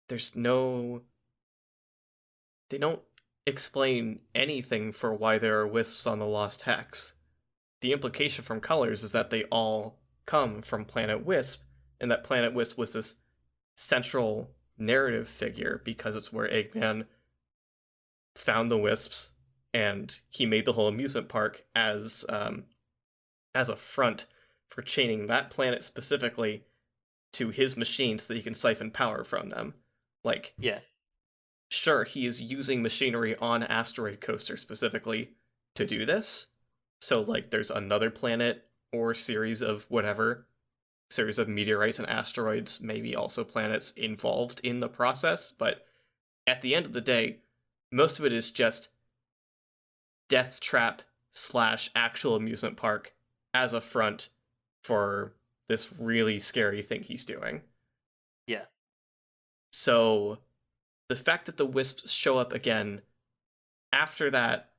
They don't explain anything for why there are Wisps on the Lost Hex. The implication from Colors is that they all come from Planet Wisp, and that Planet Wisp was this central narrative figure because it's where Eggman found the Wisps, and he made the whole amusement park as a front for chaining that planet specifically to his machine so that he can siphon power from them. Like, yeah. Sure, he is using machinery on Asteroid Coaster specifically to do this. So, like, there's another planet or series of meteorites and asteroids, maybe also planets involved in the process. But at the end of the day, most of it is just death trap / actual amusement park as a front for this really scary thing he's doing. Yeah. So the fact that the Wisps show up again after that,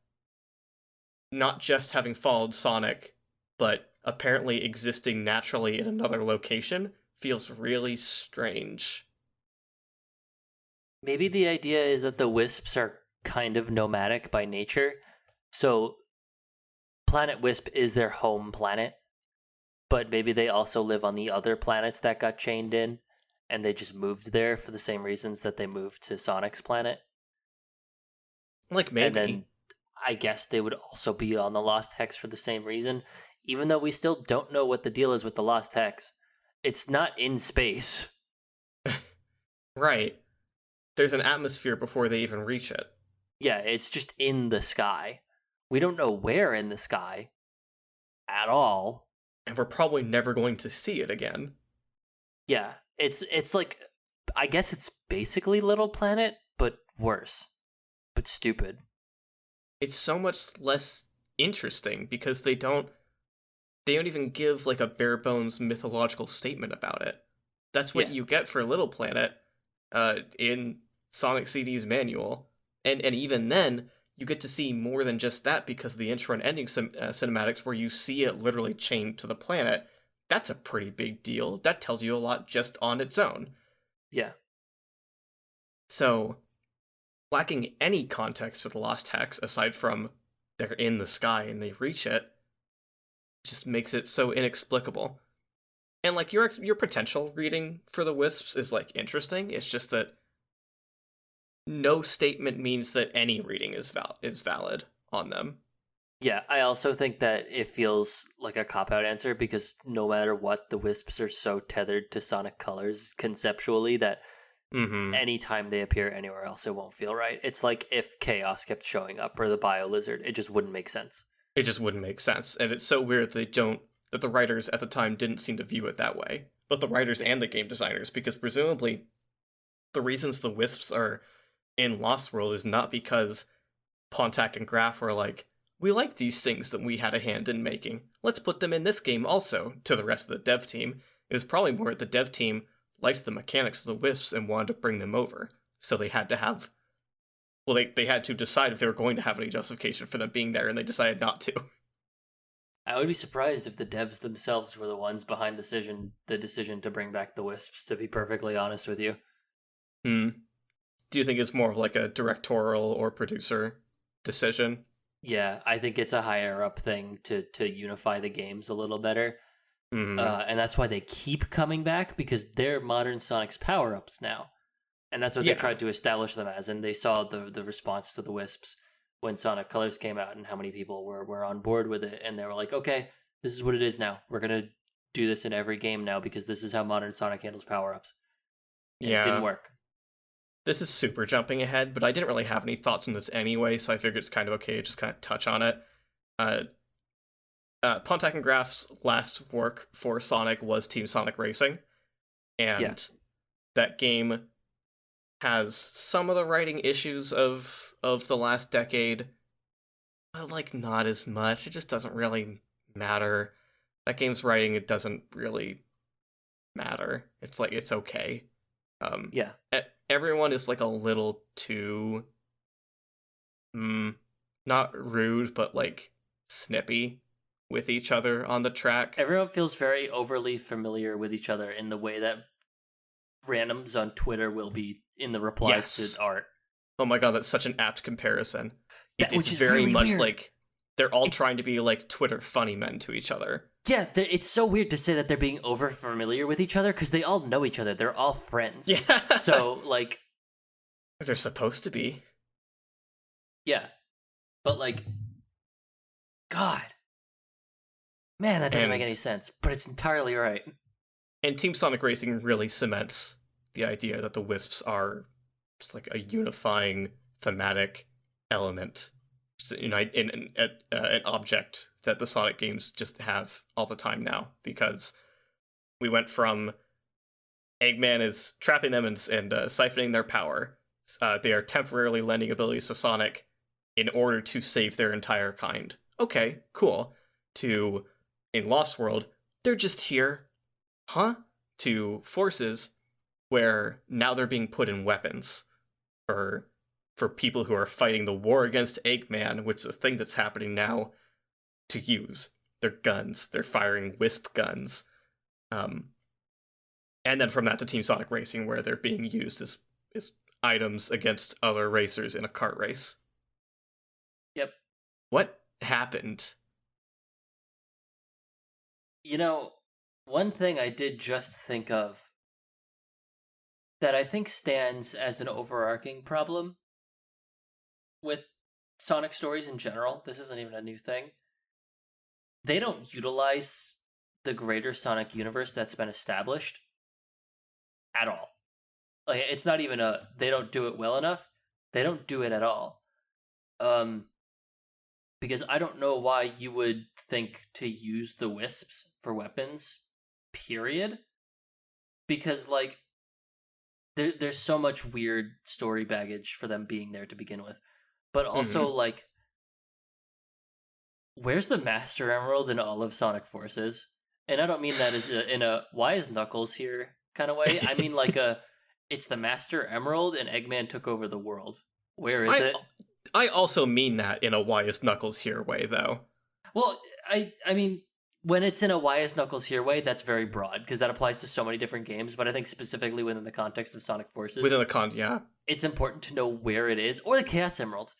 not just having followed Sonic, but apparently existing naturally in another location, feels really strange. Maybe the idea is that the Wisps are kind of nomadic by nature. So Planet Wisp is their home planet, but maybe they also live on the other planets that got chained in, and they just moved there for the same reasons that they moved to Sonic's planet. Like, maybe. And then I guess they would also be on the Lost Hex for the same reason, even though we still don't know what the deal is with the Lost Hex. It's not in space. Right. There's an atmosphere before they even reach it. Yeah, it's just in the sky. We don't know where in the sky at all. And we're probably never going to see it again. Yeah, it's like, I guess it's basically Little Planet, but worse. But stupid. It's so much less interesting because they don't even give like a bare bones mythological statement about it. That's what you get for Little Planet in Sonic CD's manual. And even then, you get to see more than just that because of the intro and ending cinematics where you see it literally chained to the planet. That's a pretty big deal. That tells you a lot just on its own. Yeah. So, lacking any context for the Lost Hex, aside from they're in the sky and they reach it, just makes it so inexplicable. And like your potential reading for the Wisps is like interesting. It's just that no statement means that any reading is valid on them. Yeah, I also think that it feels like a cop-out answer because no matter what, the Wisps are so tethered to Sonic colors conceptually that Mm-hmm. anytime they appear anywhere else, it won't feel right. It's like if Chaos kept showing up or the Bio Lizard, it just wouldn't make sense. It just wouldn't make sense, and it's so weird that the writers at the time didn't seem to view it that way. But the writers Yeah. and the game designers, because presumably the reasons the Wisps are in Lost World is not because Pontac and Graf were like, we like these things that we had a hand in making. Let's put them in this game also, to the rest of the dev team. It was probably more the dev team liked the mechanics of the Wisps and wanted to bring them over. So they had to have. Well, they had to decide if they were going to have any justification for them being there, and they decided not to. I would be surprised if the devs themselves were the ones behind the decision to bring back the Wisps, to be perfectly honest with you. Hmm. Do you think it's more of like a directorial or producer decision? Yeah, I think it's a higher up thing to unify the games a little better. Hmm. And that's why they keep coming back, because they're modern Sonic's power-ups now. And that's what they tried to establish them as, and they saw the response to the Wisps when Sonic Colors came out and how many people were on board with it, and they were like, okay, this is what it is now. We're going to do this in every game now because this is how modern Sonic handles power-ups. And it didn't work. This is super jumping ahead, but I didn't really have any thoughts on this anyway, so I figured it's kind of okay to just kind of touch on it. Pontac and Graf's last work for Sonic was Team Sonic Racing, and that game has some of the writing issues of the last decade, but like not as much. It just doesn't really matter. That game's writing, it doesn't really matter. It's like it's okay. Yeah. Everyone is like a little too not rude, but like snippy with each other on the track. Everyone feels very overly familiar with each other in the way that randoms on Twitter will be in the replies to art. Oh my god, that's such an apt comparison. It's very really much weird. like they're all trying to be like Twitter funny men to each other. Yeah, it's so weird to say that they're being over familiar with each other because they all know each other. They're all friends. Yeah. So, like... They're supposed to be. Yeah. But, like... God. Man, that doesn't make any sense. But it's entirely right. And Team Sonic Racing really cements the idea that the Wisps are just like a unifying thematic element, in an object that the Sonic games just have all the time now, because we went from Eggman is trapping them and siphoning their power. They are temporarily lending abilities to Sonic in order to save their entire kind. Okay, cool. To, in Lost World, they're just here. Huh? To Forces, where now they're being put in weapons for people who are fighting the war against Eggman, which is a thing that's happening now, to use. They're guns. They're firing Wisp guns. And then from that to Team Sonic Racing, where they're being used as items against other racers in a kart race. Yep. What happened? You know, one thing I did just think of that I think stands as an overarching problem with Sonic stories in general, this isn't even a new thing, they don't utilize the greater Sonic universe that's been established at all. Like, it's not even they don't do it well enough. They don't do it at all. Because I don't know why you would think to use the Wisps for weapons, period. Because, like, there's so much weird story baggage for them being there to begin with. But also, like, where's the Master Emerald in all of Sonic Forces? And I don't mean that as in a why is Knuckles here kind of way. I mean like it's the Master Emerald and Eggman took over the world. Where is it? I also mean that in a why is Knuckles here way, though. Well, I mean, when it's in a why is Knuckles here way, that's very broad, because that applies to so many different games, but I think specifically within the context of Sonic Forces. Within the yeah. It's important to know where it is, or the Chaos Emerald.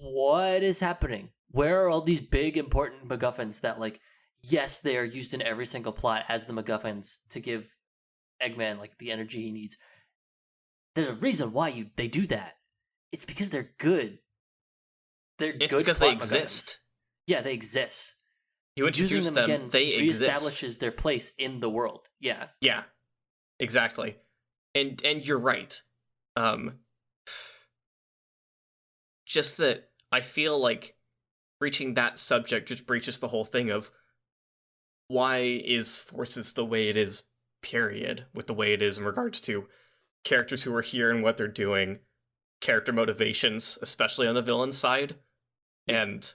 What is happening? Where are all these big, important MacGuffins that, like, yes, they are used in every single plot as the MacGuffins to give Eggman, like, the energy he needs. There's a reason why they do that. It's because they're good. They're It's good because they plot MacGuffins. exist. Yeah, they exist. You introduce Using them, again they exist. reestablishes their place in the world. Yeah. Yeah, exactly. And you're right. Just that I feel like breaching that subject just breaches the whole thing of why is Forces the way it is, period, with the way it is in regards to characters who are here and what they're doing, character motivations, especially on the villain side, and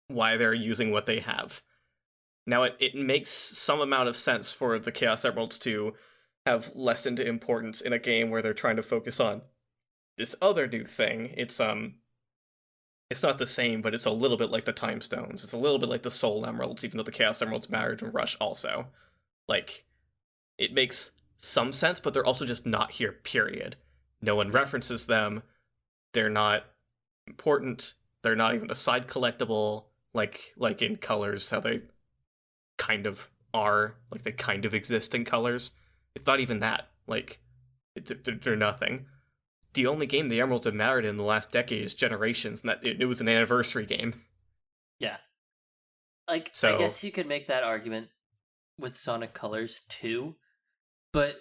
why they're using what they have. Now, it makes some amount of sense for the Chaos Emeralds to have lessened importance in a game where they're trying to focus on this other new thing. It's not the same, but it's a little bit like the Time Stones. It's a little bit like the Soul Emeralds, even though the Chaos Emeralds mattered in Rush also. Like, it makes some sense, but they're also just not here, period. No one references them. They're not important. They're not even a side collectible, like in Colors, how they kind of are. Like, they kind of exist in Colors. It's not even that. Like, they're nothing. The only game the Emeralds have mattered in the last decade is Generations, and that it was an anniversary game. Yeah. Like, So, I guess you could make that argument with Sonic Colors too, but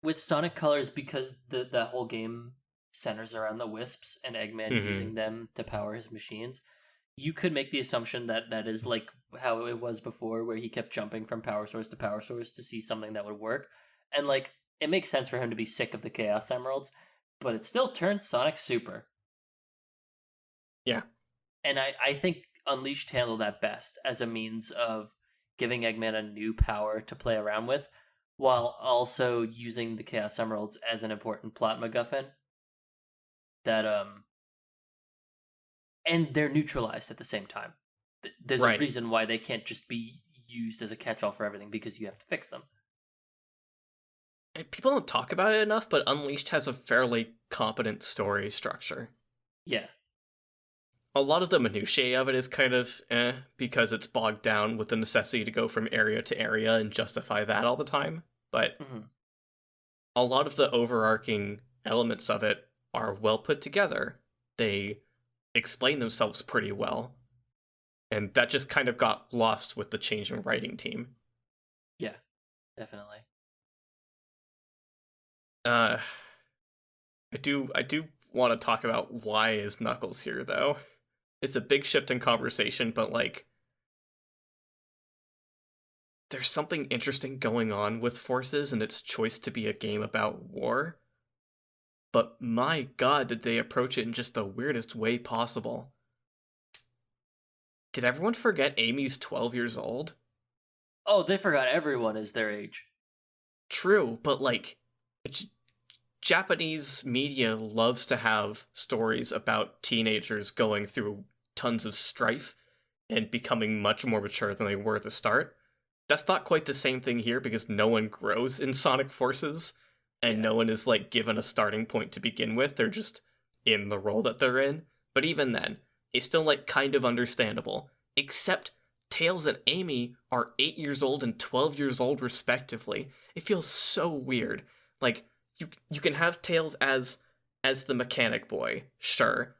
with Sonic Colors, because the whole game centers around the Wisps and Eggman using them to power his machines, you could make the assumption that that is like how it was before, where he kept jumping from power source to power source to see something that would work. And like, it makes sense for him to be sick of the Chaos Emeralds, but it still turns Sonic super. Yeah. And I think Unleashed handled that best as a means of giving Eggman a new power to play around with, while also using the Chaos Emeralds as an important plot MacGuffin. That and they're neutralized at the same time. There's a reason why they can't just be used as a catch-all for everything, because you have to fix them. And people don't talk about it enough, but Unleashed has a fairly competent story structure. Yeah. A lot of the minutiae of it is kind of because it's bogged down with the necessity to go from area to area and justify that all the time. But a lot of the overarching elements of it are well put together. They explain themselves pretty well. And that just kind of got lost with the change in writing team. Yeah, definitely. I do want to talk about why is Knuckles here, though. It's a big shift in conversation, but like, there's something interesting going on with Forces and its choice to be a game about war. But my god, did they approach it in just the weirdest way possible. Did everyone forget Amy's 12 years old? Oh, they forgot everyone is their age. True, but like, Japanese media loves to have stories about teenagers going through tons of strife and becoming much more mature than they were at the start. That's not quite the same thing here, because no one grows in Sonic Forces, and no one is like given a starting point to begin with. They're just in the role that they're in. But even then, it's still like kind of understandable. Except Tails and Amy are 8 years old and 12 years old respectively. It feels so weird. Like, you can have Tails as the mechanic boy, sure.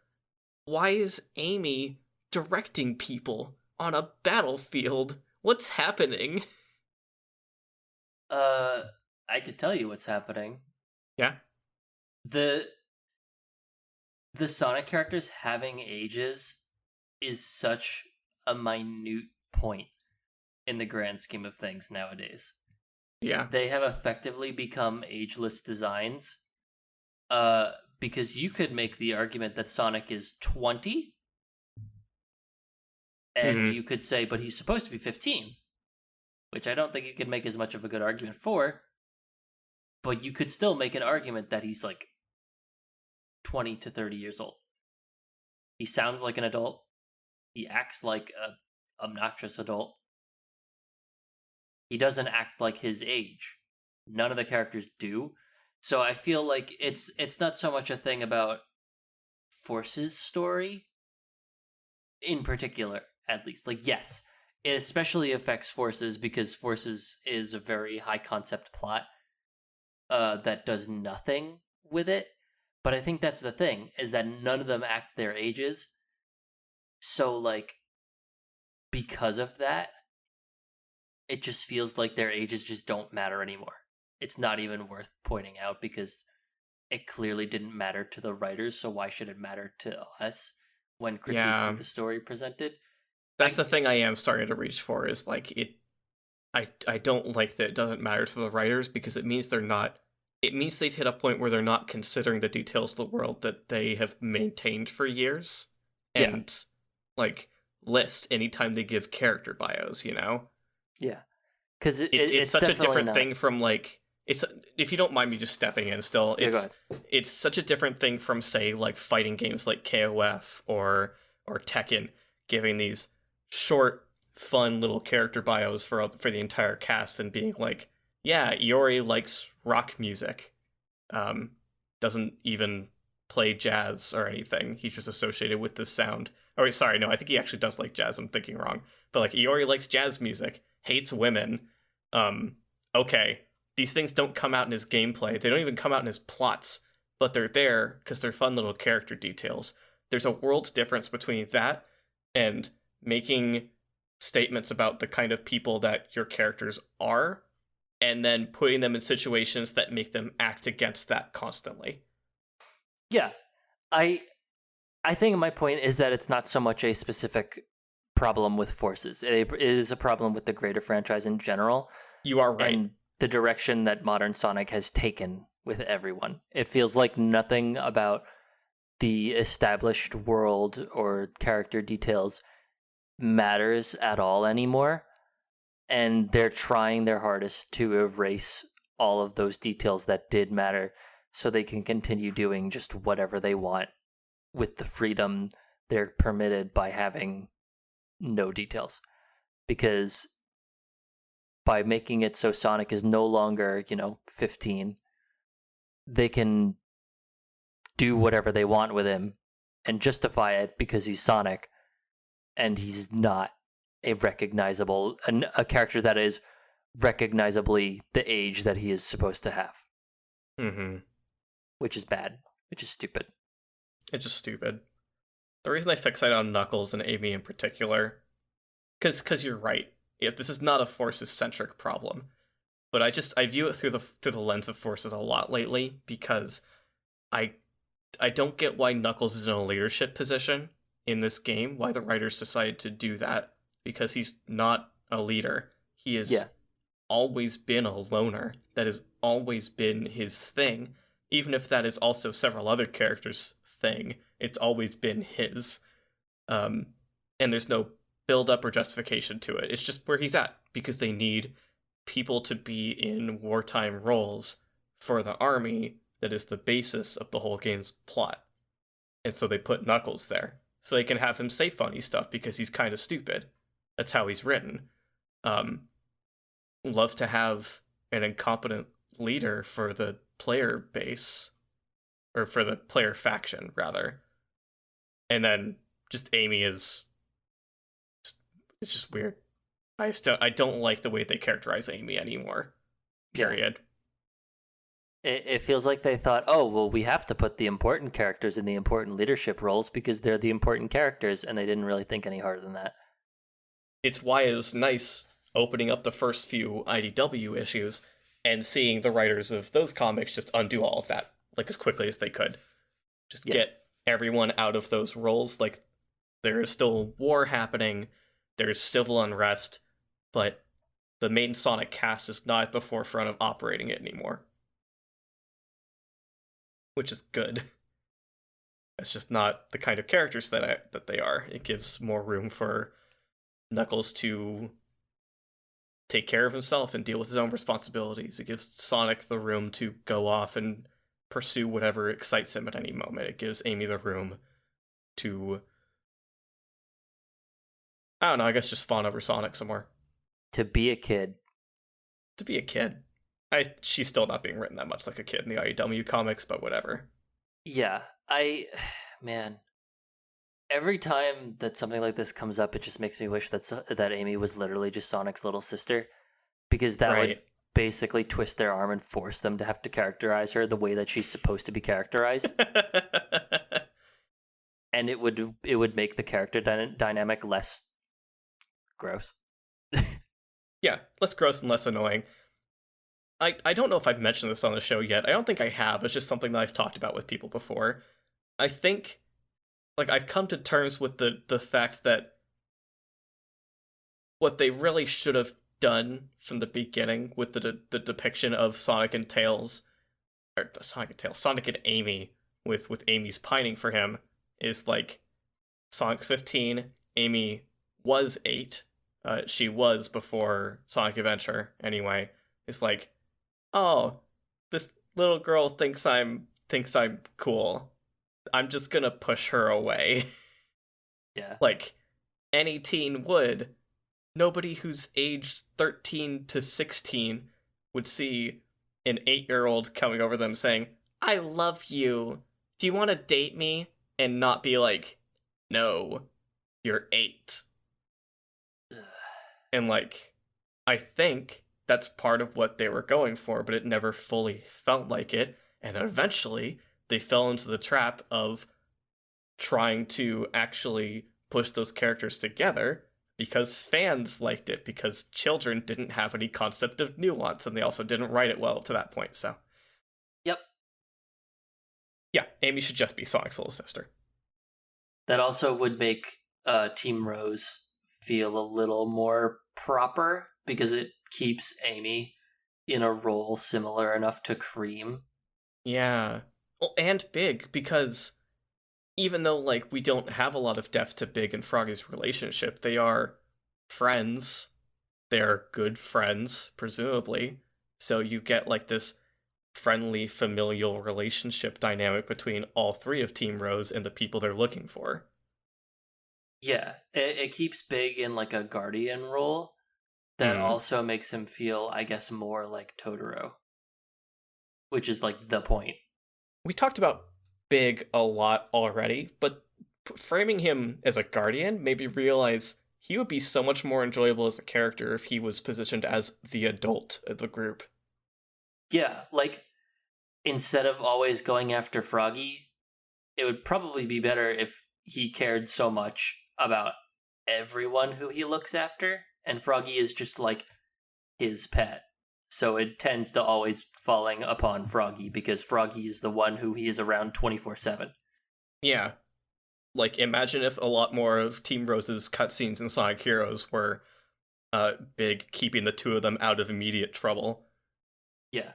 Why is Amy directing people on a battlefield? What's happening? I could tell you what's happening. Yeah. The Sonic characters having ages is such a minute point in the grand scheme of things nowadays. Yeah. They have effectively become ageless designs. Because you could make the argument that Sonic is 20, and you could say, but he's supposed to be 15, which I don't think you could make as much of a good argument for, but you could still make an argument that he's like 20 to 30 years old. He sounds like an adult. He acts like a obnoxious adult. He doesn't act like his age. None of the characters do. So I feel like it's not so much a thing about Force's story in particular, at least. Like, yes, it especially affects Forces because Forces is a very high concept plot that does nothing with it. But I think that's the thing, is that none of them act their ages. So, like, because of that, it just feels like their ages just don't matter anymore. It's not even worth pointing out because it clearly didn't matter to the writers, so why should it matter to us when Yeah. critiquing the story presented? That's the thing I am starting to reach for, is like I don't like that it doesn't matter to the writers, because it means it means they've hit a point where they're not considering the details of the world that they have maintained for years, and like list anytime they give character bios, you know? Yeah. Because It's such a different not... thing from like, it's, if you don't mind me just stepping in still, it's such a different thing from, say, like fighting games like KOF or Tekken, giving these short, fun little character bios for the entire cast and being like, yeah, Iori likes rock music, doesn't even play jazz or anything. He's just associated with this sound. Oh wait, sorry, no, I think he actually does like jazz. I'm thinking wrong. But like, Iori likes jazz music, hates women. Okay, these things don't come out in his gameplay. They don't even come out in his plots, but they're there because they're fun little character details. There's a world's difference between that and making statements about the kind of people that your characters are, and then putting them in situations that make them act against that constantly. Yeah. I think my point is that it's not so much a specific problem with Forces. It is a problem with the greater franchise in general. You are right. And the direction that modern Sonic has taken with everyone. It feels like nothing about the established world or character details matters at all anymore. And they're trying their hardest to erase all of those details that did matter so they can continue doing just whatever they want with the freedom they're permitted by having no details. Because by making it so Sonic is no longer, 15, they can do whatever they want with him and justify it because he's Sonic and he's not a character that is recognizably the age that he is supposed to have. Mm-hmm. Which is bad. Which is stupid. It's just stupid. The reason I fixate on Knuckles and Amy in particular, because you're right. If this is not a Forces-centric problem, but I view it through the lens of Forces a lot lately, because I don't get why Knuckles is in a leadership position in this game, why the writers decided to do that, because he's not a leader. He has always been a loner. That has always been his thing. Even if that is also several other characters' thing, it's always been his. And there's no build-up or justification to it. It's just where he's at, because they need people to be in wartime roles for the army that is the basis of the whole game's plot. And so they put Knuckles there, so they can have him say funny stuff because he's kind of stupid. That's how he's written. Love to have an incompetent leader for the player base, or for the player faction, rather. And then just Amy is... It's just weird. I don't like the way they characterize Amy anymore. Period. It feels like they thought, oh, well, we have to put the important characters in the important leadership roles because they're the important characters, and they didn't really think any harder than that. It's why it was nice opening up the first few IDW issues and seeing the writers of those comics just undo all of that, like, as quickly as they could. Just get everyone out of those roles. Like, there is still war happening, there's civil unrest, but the main Sonic cast is not at the forefront of operating it anymore. Which is good. It's just not the kind of characters that they are. It gives more room for Knuckles to take care of himself and deal with his own responsibilities. It gives Sonic the room to go off and pursue whatever excites him at any moment. It gives Amy the room to, I don't know, I guess just fawn over Sonic some more. To be a kid. To be a kid. She's still not being written that much like a kid in the IEW comics, but whatever. Yeah, man, every time that something like this comes up, it just makes me wish that Amy was literally just Sonic's little sister, because that basically twist their arm and force them to have to characterize her the way that she's supposed to be characterized. And it would make the character dynamic less gross. Yeah, less gross and less annoying. I don't know if I've mentioned this on the show yet. I don't think I have. It's just something that I've talked about with people before. I think, like, I've come to terms with the fact that what they really should have done from the beginning with the depiction of Sonic and Tails, or Sonic and Amy, with Amy's pining for him, is like, Sonic's 15, Amy was 8. She was before Sonic Adventure, anyway. It's like, oh, this little girl thinks I'm cool. I'm just gonna push her away. Yeah. Like, any teen would. Nobody who's aged 13 to 16 would see an 8-year-old coming over them saying, I love you. Do you want to date me? And not be like, no, you're 8. And, like, I think that's part of what they were going for, but it never fully felt like it. And eventually, they fell into the trap of trying to actually push those characters together because fans liked it, because children didn't have any concept of nuance, and they also didn't write it well to that point, so. Yep. Yeah, Amy should just be Sonic's little sister. That also would make Team Rose feel a little more proper, because it keeps Amy in a role similar enough to Cream. Yeah. Well, and Big, because even though, like, we don't have a lot of depth to Big and Froggy's relationship, they are friends. They are good friends, presumably. So you get, like, this friendly, familial relationship dynamic between all three of Team Rose and the people they're looking for. Yeah, it keeps Big in, like, a guardian role that also makes him feel, I guess, more like Totoro. Which is, like, the point. We talked about Big a lot already, but framing him as a guardian made me realize he would be so much more enjoyable as a character if he was positioned as the adult of the group. Yeah, like, instead of always going after Froggy, it would probably be better if he cared so much about everyone who he looks after, and Froggy is just, like, his pet. So it tends to always falling upon Froggy, because Froggy is the one who he is around 24/7. Yeah. Like, imagine if a lot more of Team Rose's cutscenes in Sonic Heroes were Big keeping the two of them out of immediate trouble. Yeah.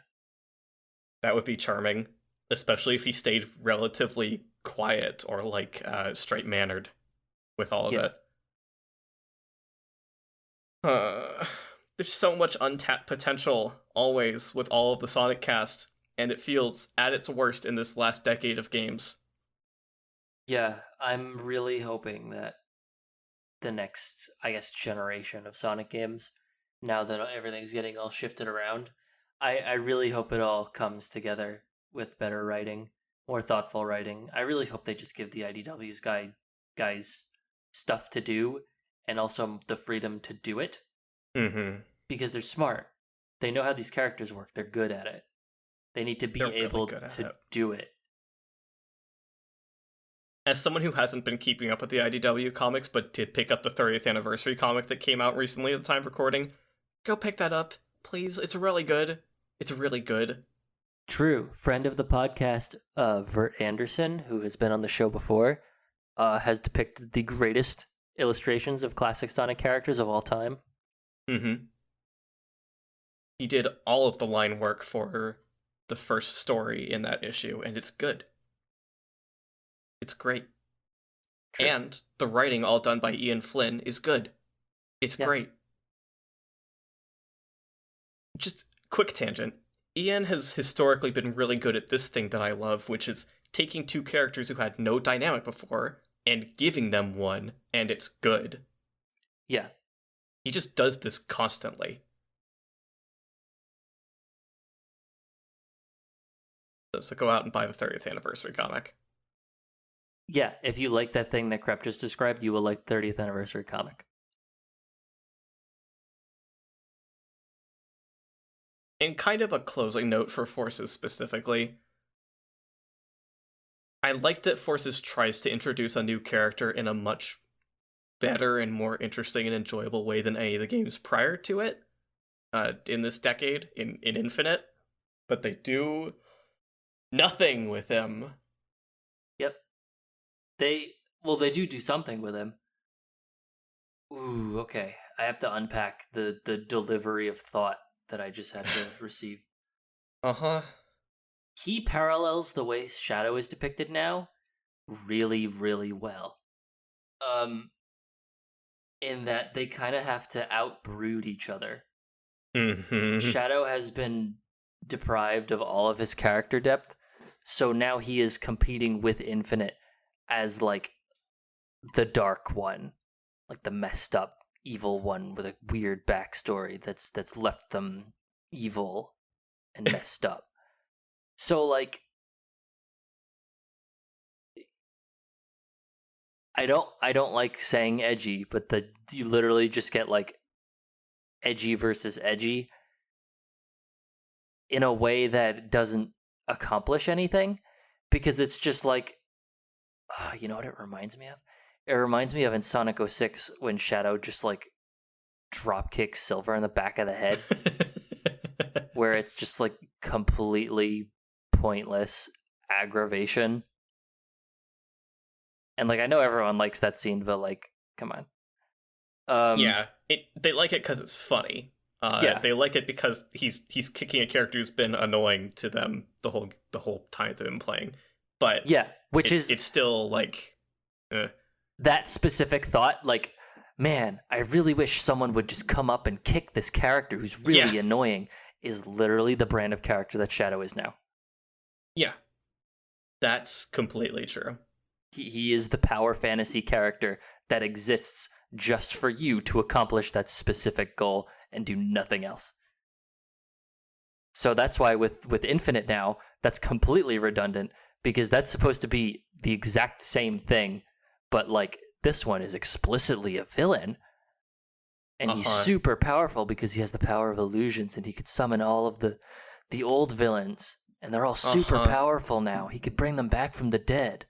That would be charming, especially if he stayed relatively quiet or, like, straight-mannered with all of it. There's so much untapped potential, always, with all of the Sonic cast, and it feels at its worst in this last decade of games. Yeah, I'm really hoping that the next, I guess, generation of Sonic games, now that everything's getting all shifted around, I really hope it all comes together with better writing, more thoughtful writing. I really hope they just give the IDW's guys stuff to do, and also the freedom to do it. Mm-hmm. Because they're smart. They know how these characters work. They're good at it. They need to be able to do it. As someone who hasn't been keeping up with the IDW comics, but did pick up the 30th anniversary comic that came out recently at the time of recording, go pick that up, please. It's really good. It's really good. True. Friend of the podcast, Vert Anderson, who has been on the show before, has depicted the greatest illustrations of classic Sonic characters of all time. Mm-hmm. He did all of the line work for the first story in that issue, and it's good. It's great. True. And the writing, all done by Ian Flynn, is good. It's great. Just quick tangent. Ian has historically been really good at this thing that I love, which is taking two characters who had no dynamic before and giving them one, and it's good. Yeah. He just does this constantly. So go out and buy the 30th anniversary comic. Yeah, if you like that thing that Crepe just described, you will like 30th anniversary comic. and kind of a closing note for Forces specifically, I like that Forces tries to introduce a new character in a much better and more interesting and enjoyable way than any of the games prior to it in this decade, in Infinite. But they do nothing with him. Yep. They do something with him. Ooh, okay. I have to unpack the delivery of thought that I just had to receive. Uh-huh. He parallels the way Shadow is depicted now really, really well. In that they kind of have to outbrood each other. Mm-hmm. Shadow has been deprived of all of his character depth, so now he is competing with Infinite as like the dark one, like the messed up evil one with a weird backstory that's left them evil and messed up. So like I don't like saying edgy, but you literally just get like edgy versus edgy in a way that doesn't accomplish anything, because it's just like, you know what it reminds me of? It reminds me of in Sonic 06 when Shadow just like drop kicks Silver in the back of the head, where it's just like completely pointless aggravation. And like I know everyone likes that scene, but like, come on. Yeah, they like it because it's funny. Yeah. They like it because he's kicking a character who's been annoying to them the whole time they've been playing. But yeah, it's still like that specific thought. Like, man, I really wish someone would just come up and kick this character who's really annoying. Is literally the brand of character that Shadow is now. Yeah, that's completely true. He is the power fantasy character that exists just for you to accomplish that specific goal and do nothing else. So that's why with Infinite now, that's completely redundant, because that's supposed to be the exact same thing, but like this one is explicitly a villain. And he's super powerful because he has the power of illusions, and he could summon all of the old villains, and they're all super powerful now. He could bring them back from the dead.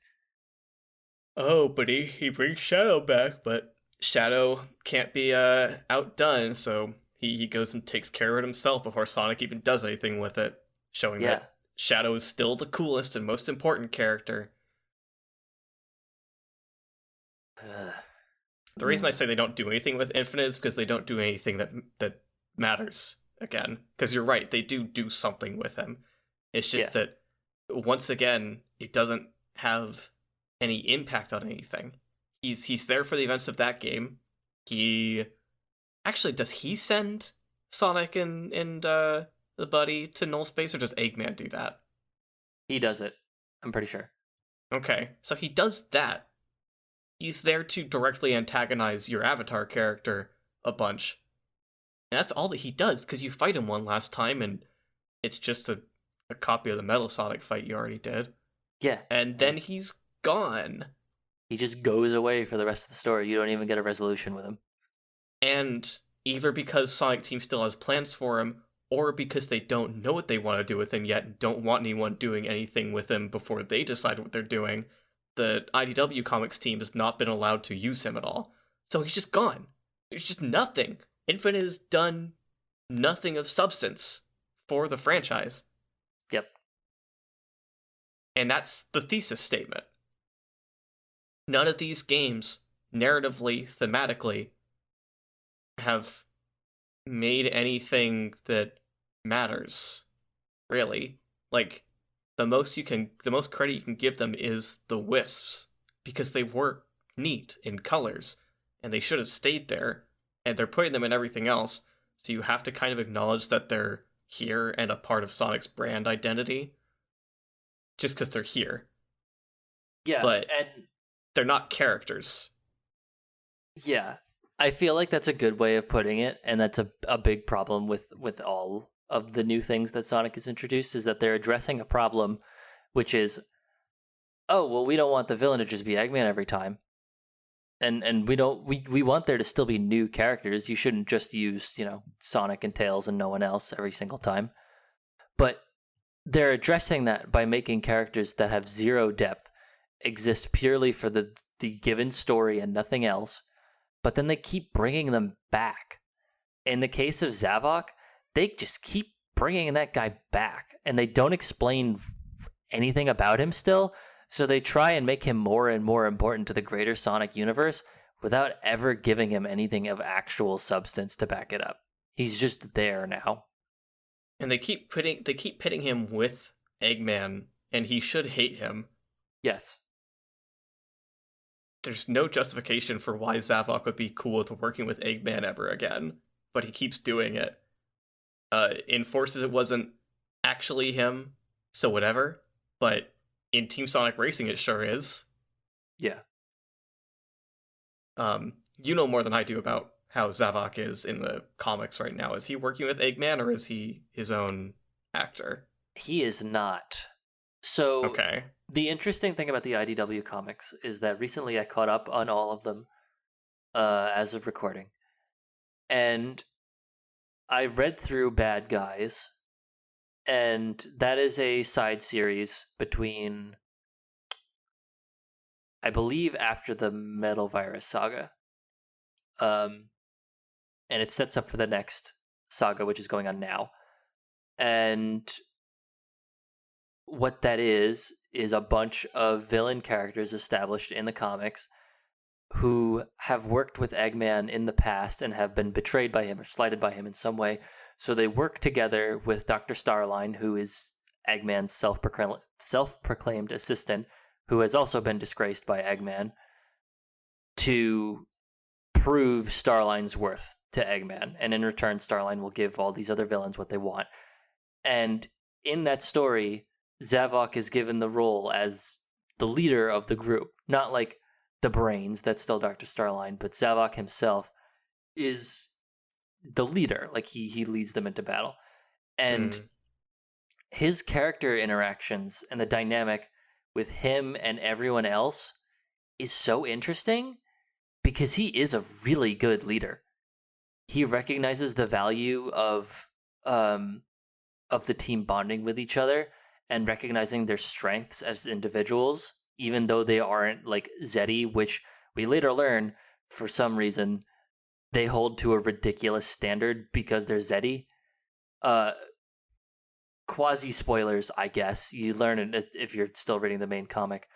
Oh, but he brings Shadow back, but Shadow can't be outdone, so he goes and takes care of it himself before Sonic even does anything with it, showing that Shadow is still the coolest and most important character. The reason I say they don't do anything with Infinite is because they don't do anything that matters, again. Because you're right, they do something with him. It's just that, once again, it doesn't have any impact on anything. He's there for the events of that game. Does he send Sonic and the buddy to null space, or does Eggman do that? He does it, I'm pretty sure. Okay, so he does that. He's there to directly antagonize your Avatar character a bunch. And that's all that he does, because you fight him one last time, and it's just a copy of the Metal Sonic fight you already did. Yeah. And then he's gone. He just goes away for the rest of the story. You don't even get a resolution with him. And either because Sonic Team still has plans for him, or because they don't know what they want to do with him yet and don't want anyone doing anything with him before they decide what they're doing, the IDW Comics team has not been allowed to use him at all. So he's just gone. There's just nothing. Infinite has done nothing of substance for the franchise. Yep. And that's the thesis statement. None of these games, narratively, thematically, have made anything that matters, really. Like, the most credit you can give them is the Wisps, because they were neat in colors, and they should have stayed there, and they're putting them in everything else, so you have to kind of acknowledge that they're here and a part of Sonic's brand identity, just because they're here. Yeah, but and they're not characters. Yeah, I feel like that's a good way of putting it, and that's a big problem with all of the new things that Sonic has introduced, is that they're addressing a problem, which is, oh, well, we don't want the villain to just be Eggman every time. And we want there to still be new characters. You shouldn't just use, Sonic and Tails and no one else every single time. But they're addressing that by making characters that have zero depth exist purely for the given story and nothing else. But then they keep bringing them back. In the case of Zavok, they just keep bringing that guy back, and they don't explain anything about him still, so they try and make him more and more important to the greater Sonic universe without ever giving him anything of actual substance to back it up. He's just there now. And they keep pitting him with Eggman, and he should hate him. Yes. There's no justification for why Zavok would be cool with working with Eggman ever again, but he keeps doing it. In Forces, it wasn't actually him, so whatever. But in Team Sonic Racing, it sure is. Yeah. You know more than I do about how Zavok is in the comics right now. Is he working with Eggman, or is he his own actor? He is not. So, okay. The interesting thing about the IDW comics is that recently I caught up on all of them as of recording. And I read through Bad Guys, and that is a side series between, I believe, after the Metal Virus saga. And it sets up for the next saga, which is going on now. And what that is a bunch of villain characters established in the comics who have worked with Eggman in the past and have been betrayed by him or slighted by him in some way. So they work together with Dr. Starline, who is Eggman's self-proclaimed assistant, who has also been disgraced by Eggman, to prove Starline's worth to Eggman. And in return, Starline will give all these other villains what they want. And in that story, Zavok is given the role as the leader of the group. Not like the brains, that's still Dr. Starline, but Zavok himself is the leader. Like, he leads them into battle. And his character interactions and the dynamic with him and everyone else is so interesting because he is a really good leader. He recognizes the value of the team bonding with each other and recognizing their strengths as individuals, even though they aren't like Zeddy, which we later learn, for some reason, they hold to a ridiculous standard because they're Zeddy. Quasi-spoilers, I guess. You learn it if you're still reading the main comic.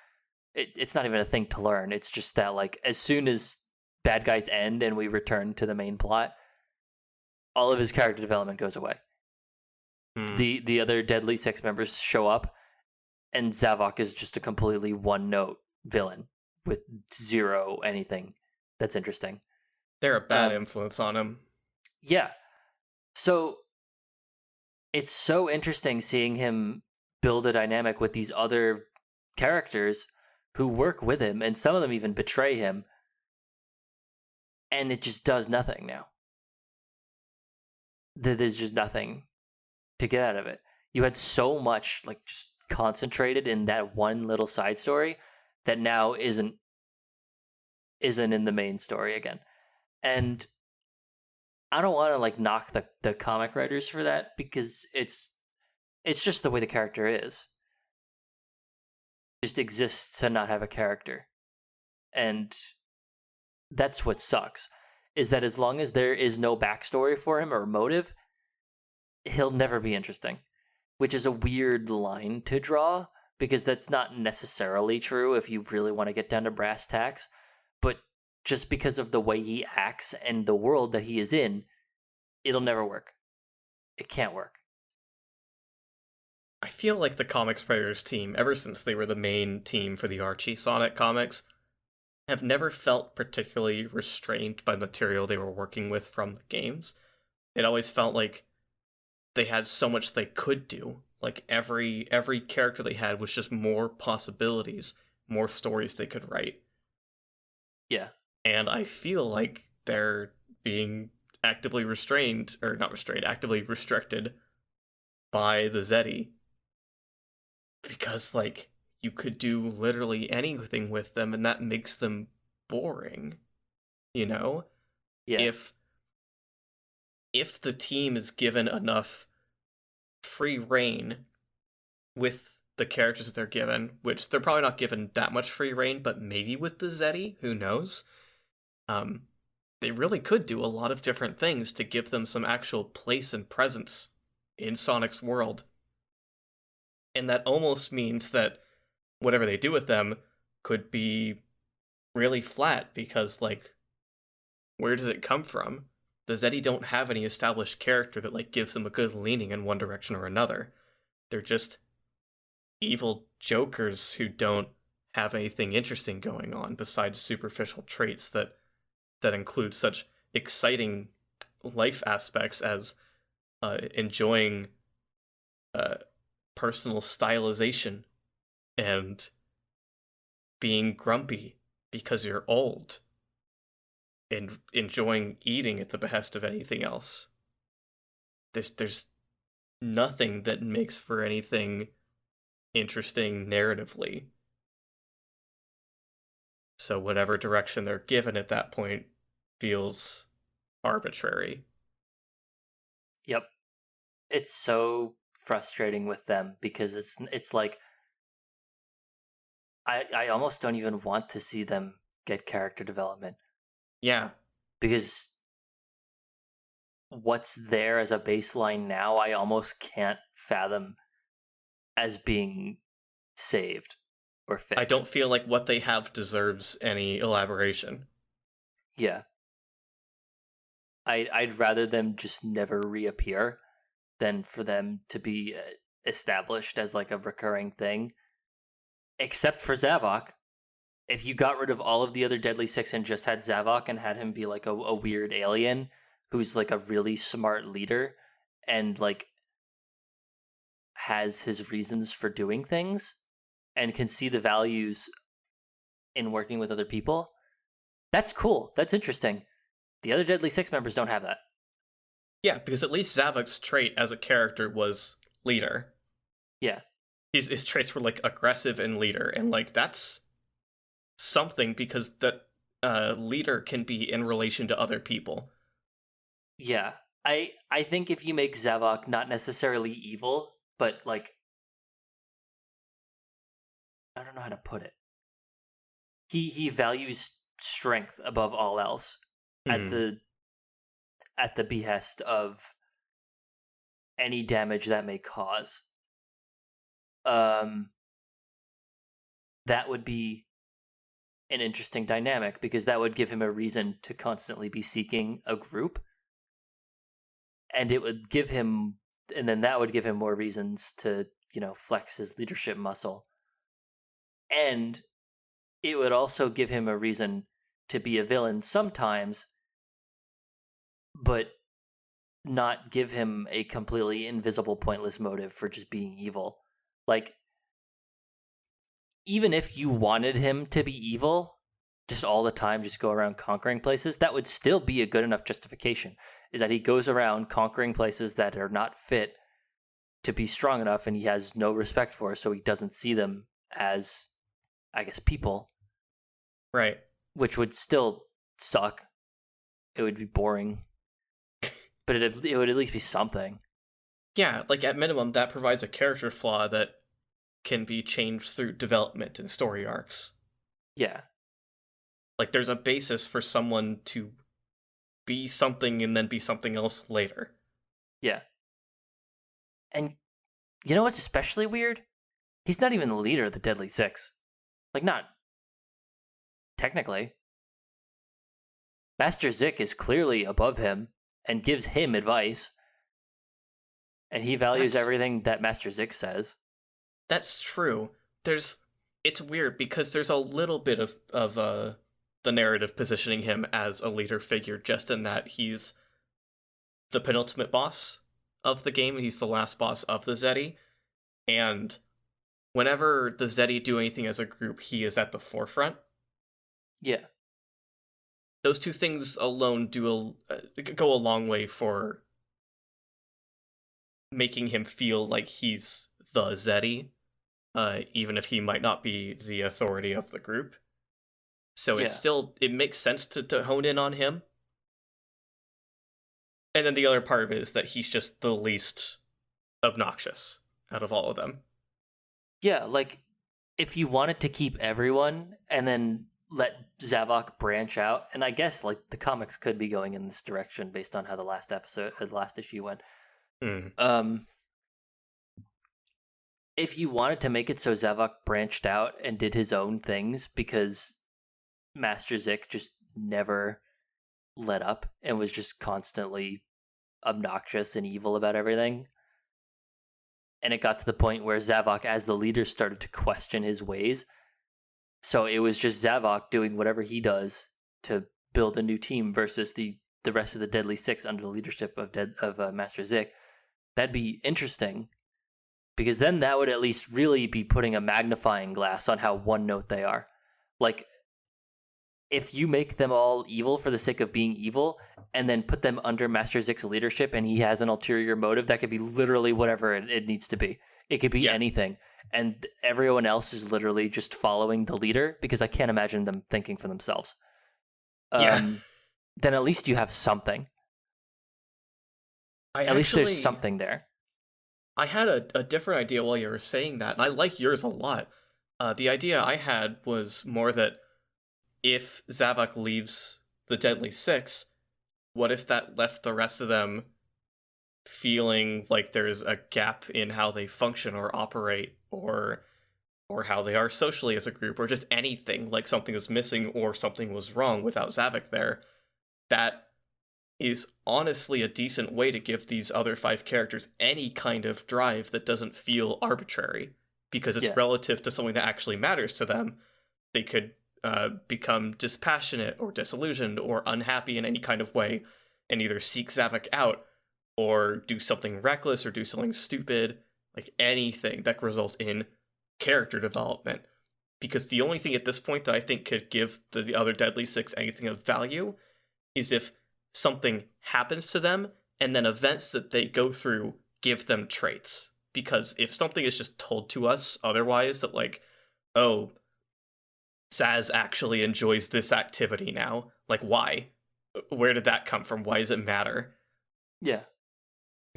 It's not even a thing to learn. It's just that, like, as soon as Bad Guys end and we return to the main plot, all of his character development goes away. The other Deadly Six members show up, and Zavok is just a completely one-note villain with zero anything that's interesting. They're a bad influence on him. Yeah. So it's so interesting seeing him build a dynamic with these other characters who work with him, and some of them even betray him, and it just does nothing now. There's just nothing to get out of it. You had so much, like, just concentrated in that one little side story that now isn't in the main story again. And I don't want to, like, knock the comic writers for that, because it's just the way the character is. It just exists to not have a character. And that's what sucks, is that as long as there is no backstory for him or motive, he'll never be interesting, which is a weird line to draw, because that's not necessarily true if you really want to get down to brass tacks. But just because of the way he acts and the world that he is in, it'll never work. It can't work. I feel like the comics writers team, ever since they were the main team for the LTASonic comics, have never felt particularly restrained by the material they were working with from the games. It always felt like they had so much they could do. Like, every character they had was just more possibilities, more stories they could write. Yeah. And I feel like they're being actively restrained, or not restrained, actively restricted by the Zeddy. Because, like, you could do literally anything with them, and that makes them boring. You know? Yeah. If the team is given enough free reign with the characters that they're given, which they're probably not given that much free reign, but maybe with the Zeti, who knows? They really could do a lot of different things to give them some actual place and presence in Sonic's world. And that almost means that whatever they do with them could be really flat, because, like, where does it come from? The Zeti don't have any established character that, like, gives them a good leaning in one direction or another. They're just evil jokers who don't have anything interesting going on besides superficial traits that include such exciting life aspects as enjoying personal stylization and being grumpy because you're old and enjoying eating at the behest of anything else. There's nothing that makes for anything interesting narratively. So whatever direction they're given at that point feels arbitrary. Yep. It's so frustrating with them because it's like I almost don't even want to see them get character development. Yeah. Because what's there as a baseline now, I almost can't fathom as being saved or fixed. I don't feel like what they have deserves any elaboration. Yeah. I'd rather them just never reappear than for them to be established as like a recurring thing. Except for Zavok. If you got rid of all of the other Deadly Six and just had Zavok and had him be like a weird alien who's like a really smart leader and like has his reasons for doing things and can see the values in working with other people, that's cool. That's interesting. The other Deadly Six members don't have that. Yeah, because at least Zavok's trait as a character was leader. Yeah. His traits were like aggressive and leader, and like that's something because that leader can be in relation to other people. Yeah. I think if you make Zavok not necessarily evil, but like I don't know how to put it. He values strength above all else at the behest of any damage that may cause. That would be an interesting dynamic because that would give him a reason to constantly be seeking a group. And it would give him, and then that would give him more reasons to, flex his leadership muscle. And it would also give him a reason to be a villain sometimes, but not give him a completely invisible, pointless motive for just being evil. Like, even if you wanted him to be evil, just all the time, just go around conquering places, that would still be a good enough justification, is that he goes around conquering places that are not fit to be strong enough and he has no respect for, so he doesn't see them as, I guess, people. Right. Which would still suck. It would be boring. But it would at least be something. Yeah, like at minimum, that provides a character flaw that can be changed through development and story arcs. Yeah. Like there's a basis for someone to be something and then be something else later. Yeah. And you know what's especially weird? He's not even the leader of the Deadly Six. Like, not technically. Master Zik is clearly above him and gives him advice. And he values everything that Master Zik says. That's true. It's weird because there's a little bit of the narrative positioning him as a leader figure, just in that he's the penultimate boss of the game. He's the last boss of the Zeti. And whenever the Zeti do anything as a group, he is at the forefront. Yeah. Those two things alone go a long way for making him feel like he's the Zeti, even if he might not be the authority of the group. So it makes sense to hone in on him. And then the other part of it is that he's just the least obnoxious out of all of them. Yeah, like if you wanted to keep everyone and then let Zavok branch out, and I guess like the comics could be going in this direction based on how the last issue went. Mm. If you wanted to make it so Zavok branched out and did his own things because Master Zik just never let up and was just constantly obnoxious and evil about everything, and it got to the point where Zavok as the leader started to question his ways, so it was just Zavok doing whatever he does to build a new team versus the rest of the Deadly Six under the leadership of Master Zik. That'd be interesting, because then that would at least really be putting a magnifying glass on how one note they are. Like, if you make them all evil for the sake of being evil and then put them under Master Zik's leadership and he has an ulterior motive, that could be literally whatever it needs to be. It could be anything. And everyone else is literally just following the leader, because I can't imagine them thinking for themselves. Then at least you have something. At least there's something there. I had a different idea while you were saying that, and I like yours a lot. The idea I had was more that if Zavok leaves the Deadly Six, what if that left the rest of them feeling like there's a gap in how they function or operate, or how they are socially as a group, or just anything, like something was missing or something was wrong without Zavok there? That is honestly a decent way to give these other 5 characters any kind of drive that doesn't feel arbitrary, because it's relative to something that actually matters to them. They could become dispassionate or disillusioned or unhappy in any kind of way and either seek Zavok out or do something reckless or do something stupid, like anything that results in character development. Because the only thing at this point that I think could give the other Deadly Six anything of value is if something happens to them and then events that they go through give them traits. Because if something is just told to us otherwise, that like, oh, Saz actually enjoys this activity now, like why? Where did that come from? Why does it matter? Yeah.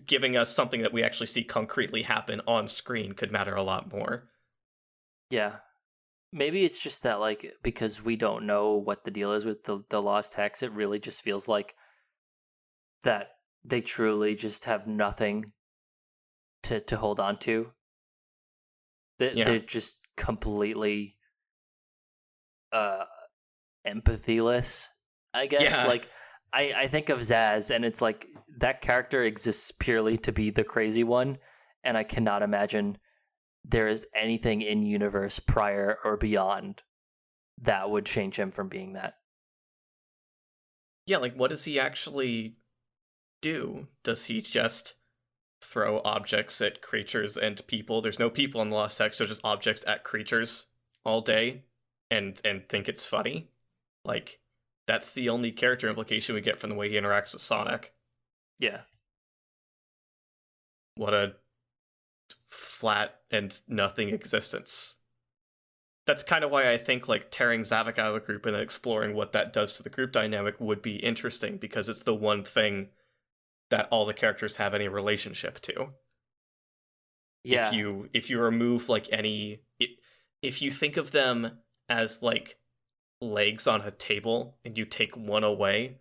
Giving us something that we actually see concretely happen on screen could matter a lot more. Yeah. Maybe it's just that, like, because we don't know what the deal is with the Lost Hex, it really just feels like that they truly just have nothing to hold on to. They're just completely empathyless, I guess. Yeah. Like, I think of Zaz, and it's like that character exists purely to be the crazy one, and I cannot imagine there is anything in universe prior or beyond that would change him from being that. Yeah, like what does he actually do? Does he just throw objects at creatures and people? There's no people in the Lost Hex, so just objects at creatures all day and think it's funny? Like, that's the only character implication we get from the way he interacts with Sonic. Yeah. What a flat and nothing existence. That's kind of why I think like tearing Zavok out of the group and then exploring what that does to the group dynamic would be interesting, because it's the one thing that all the characters have any relationship to. Yeah. If you remove like if you think of them as like legs on a table and you take one away,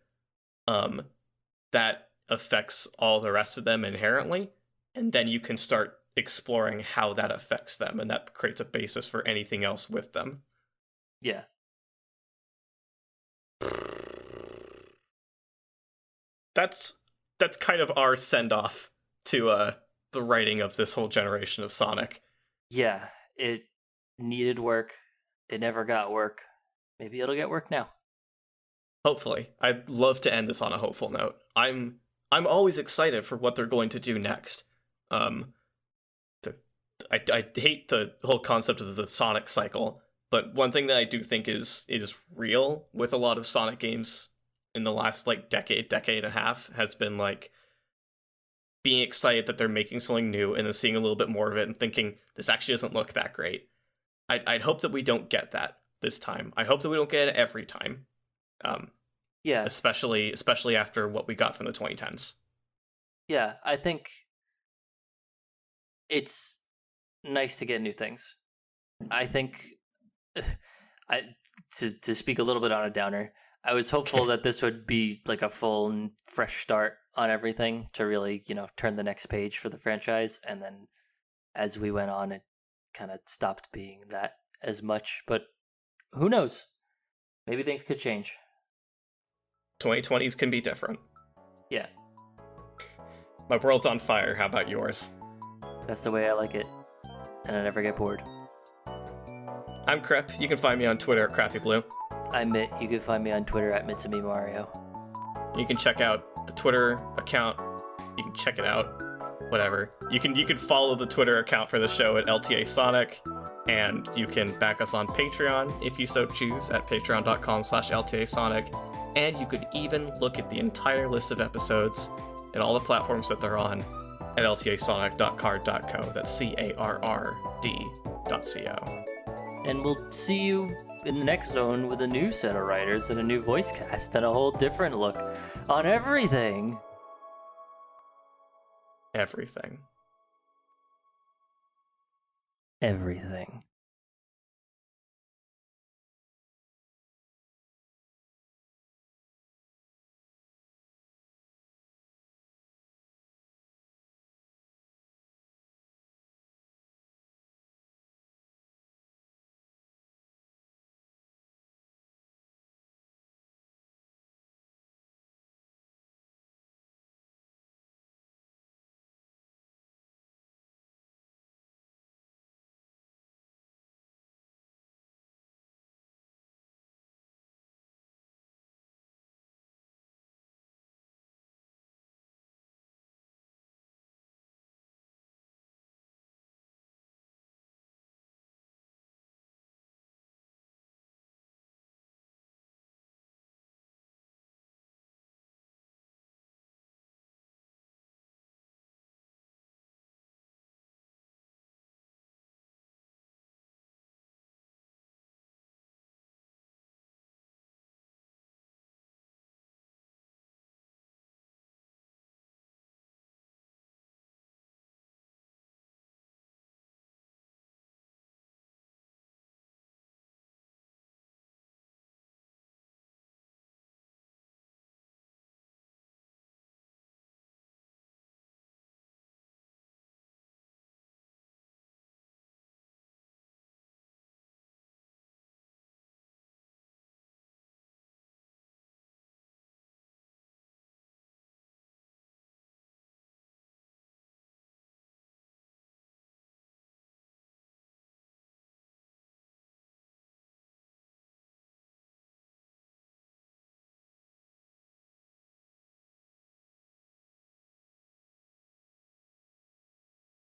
that affects all the rest of them inherently, and then you can start exploring how that affects them, and that creates a basis for anything else with them. Yeah. That's kind of our send-off to the writing of this whole generation of Sonic. Yeah, it needed work. It never got work. Maybe it'll get work now. Hopefully. I'd love to end this on a hopeful note. I'm always excited for what they're going to do next. I hate the whole concept of the Sonic cycle, but one thing that I do think is real with a lot of Sonic games in the last like decade and a half has been like being excited that they're making something new and then seeing a little bit more of it and thinking this actually doesn't look that great. I'd hope that we don't get that this time. I hope that we don't get it every time. Yeah, especially after what we got from the 2010s. Yeah, I think it's nice to get new things. I think, to speak a little bit on a downer, I was hopeful that this would be like a full and fresh start on everything to really, turn the next page for the franchise. And then as we went on, it kind of stopped being that as much. But who knows? Maybe things could change. 2020s can be different. Yeah. My world's on fire. How about yours? That's the way I like it. And I never get bored. I'm Crepe. You can find me on Twitter at CrappyBlue. I'm Mitt. You can find me on Twitter at Mitsumi Mario. You can check out the Twitter account. You can check it out. Whatever. You can follow the Twitter account for the show at LTASonic. And you can back us on Patreon if you so choose at patreon.com/LTASonic. And you could even look at the entire list of episodes and all the platforms that they're on at ltasonic.card.co. That's CARRD.co. And we'll see you in the next zone with a new set of writers and a new voice cast and a whole different look on everything. Everything. Everything.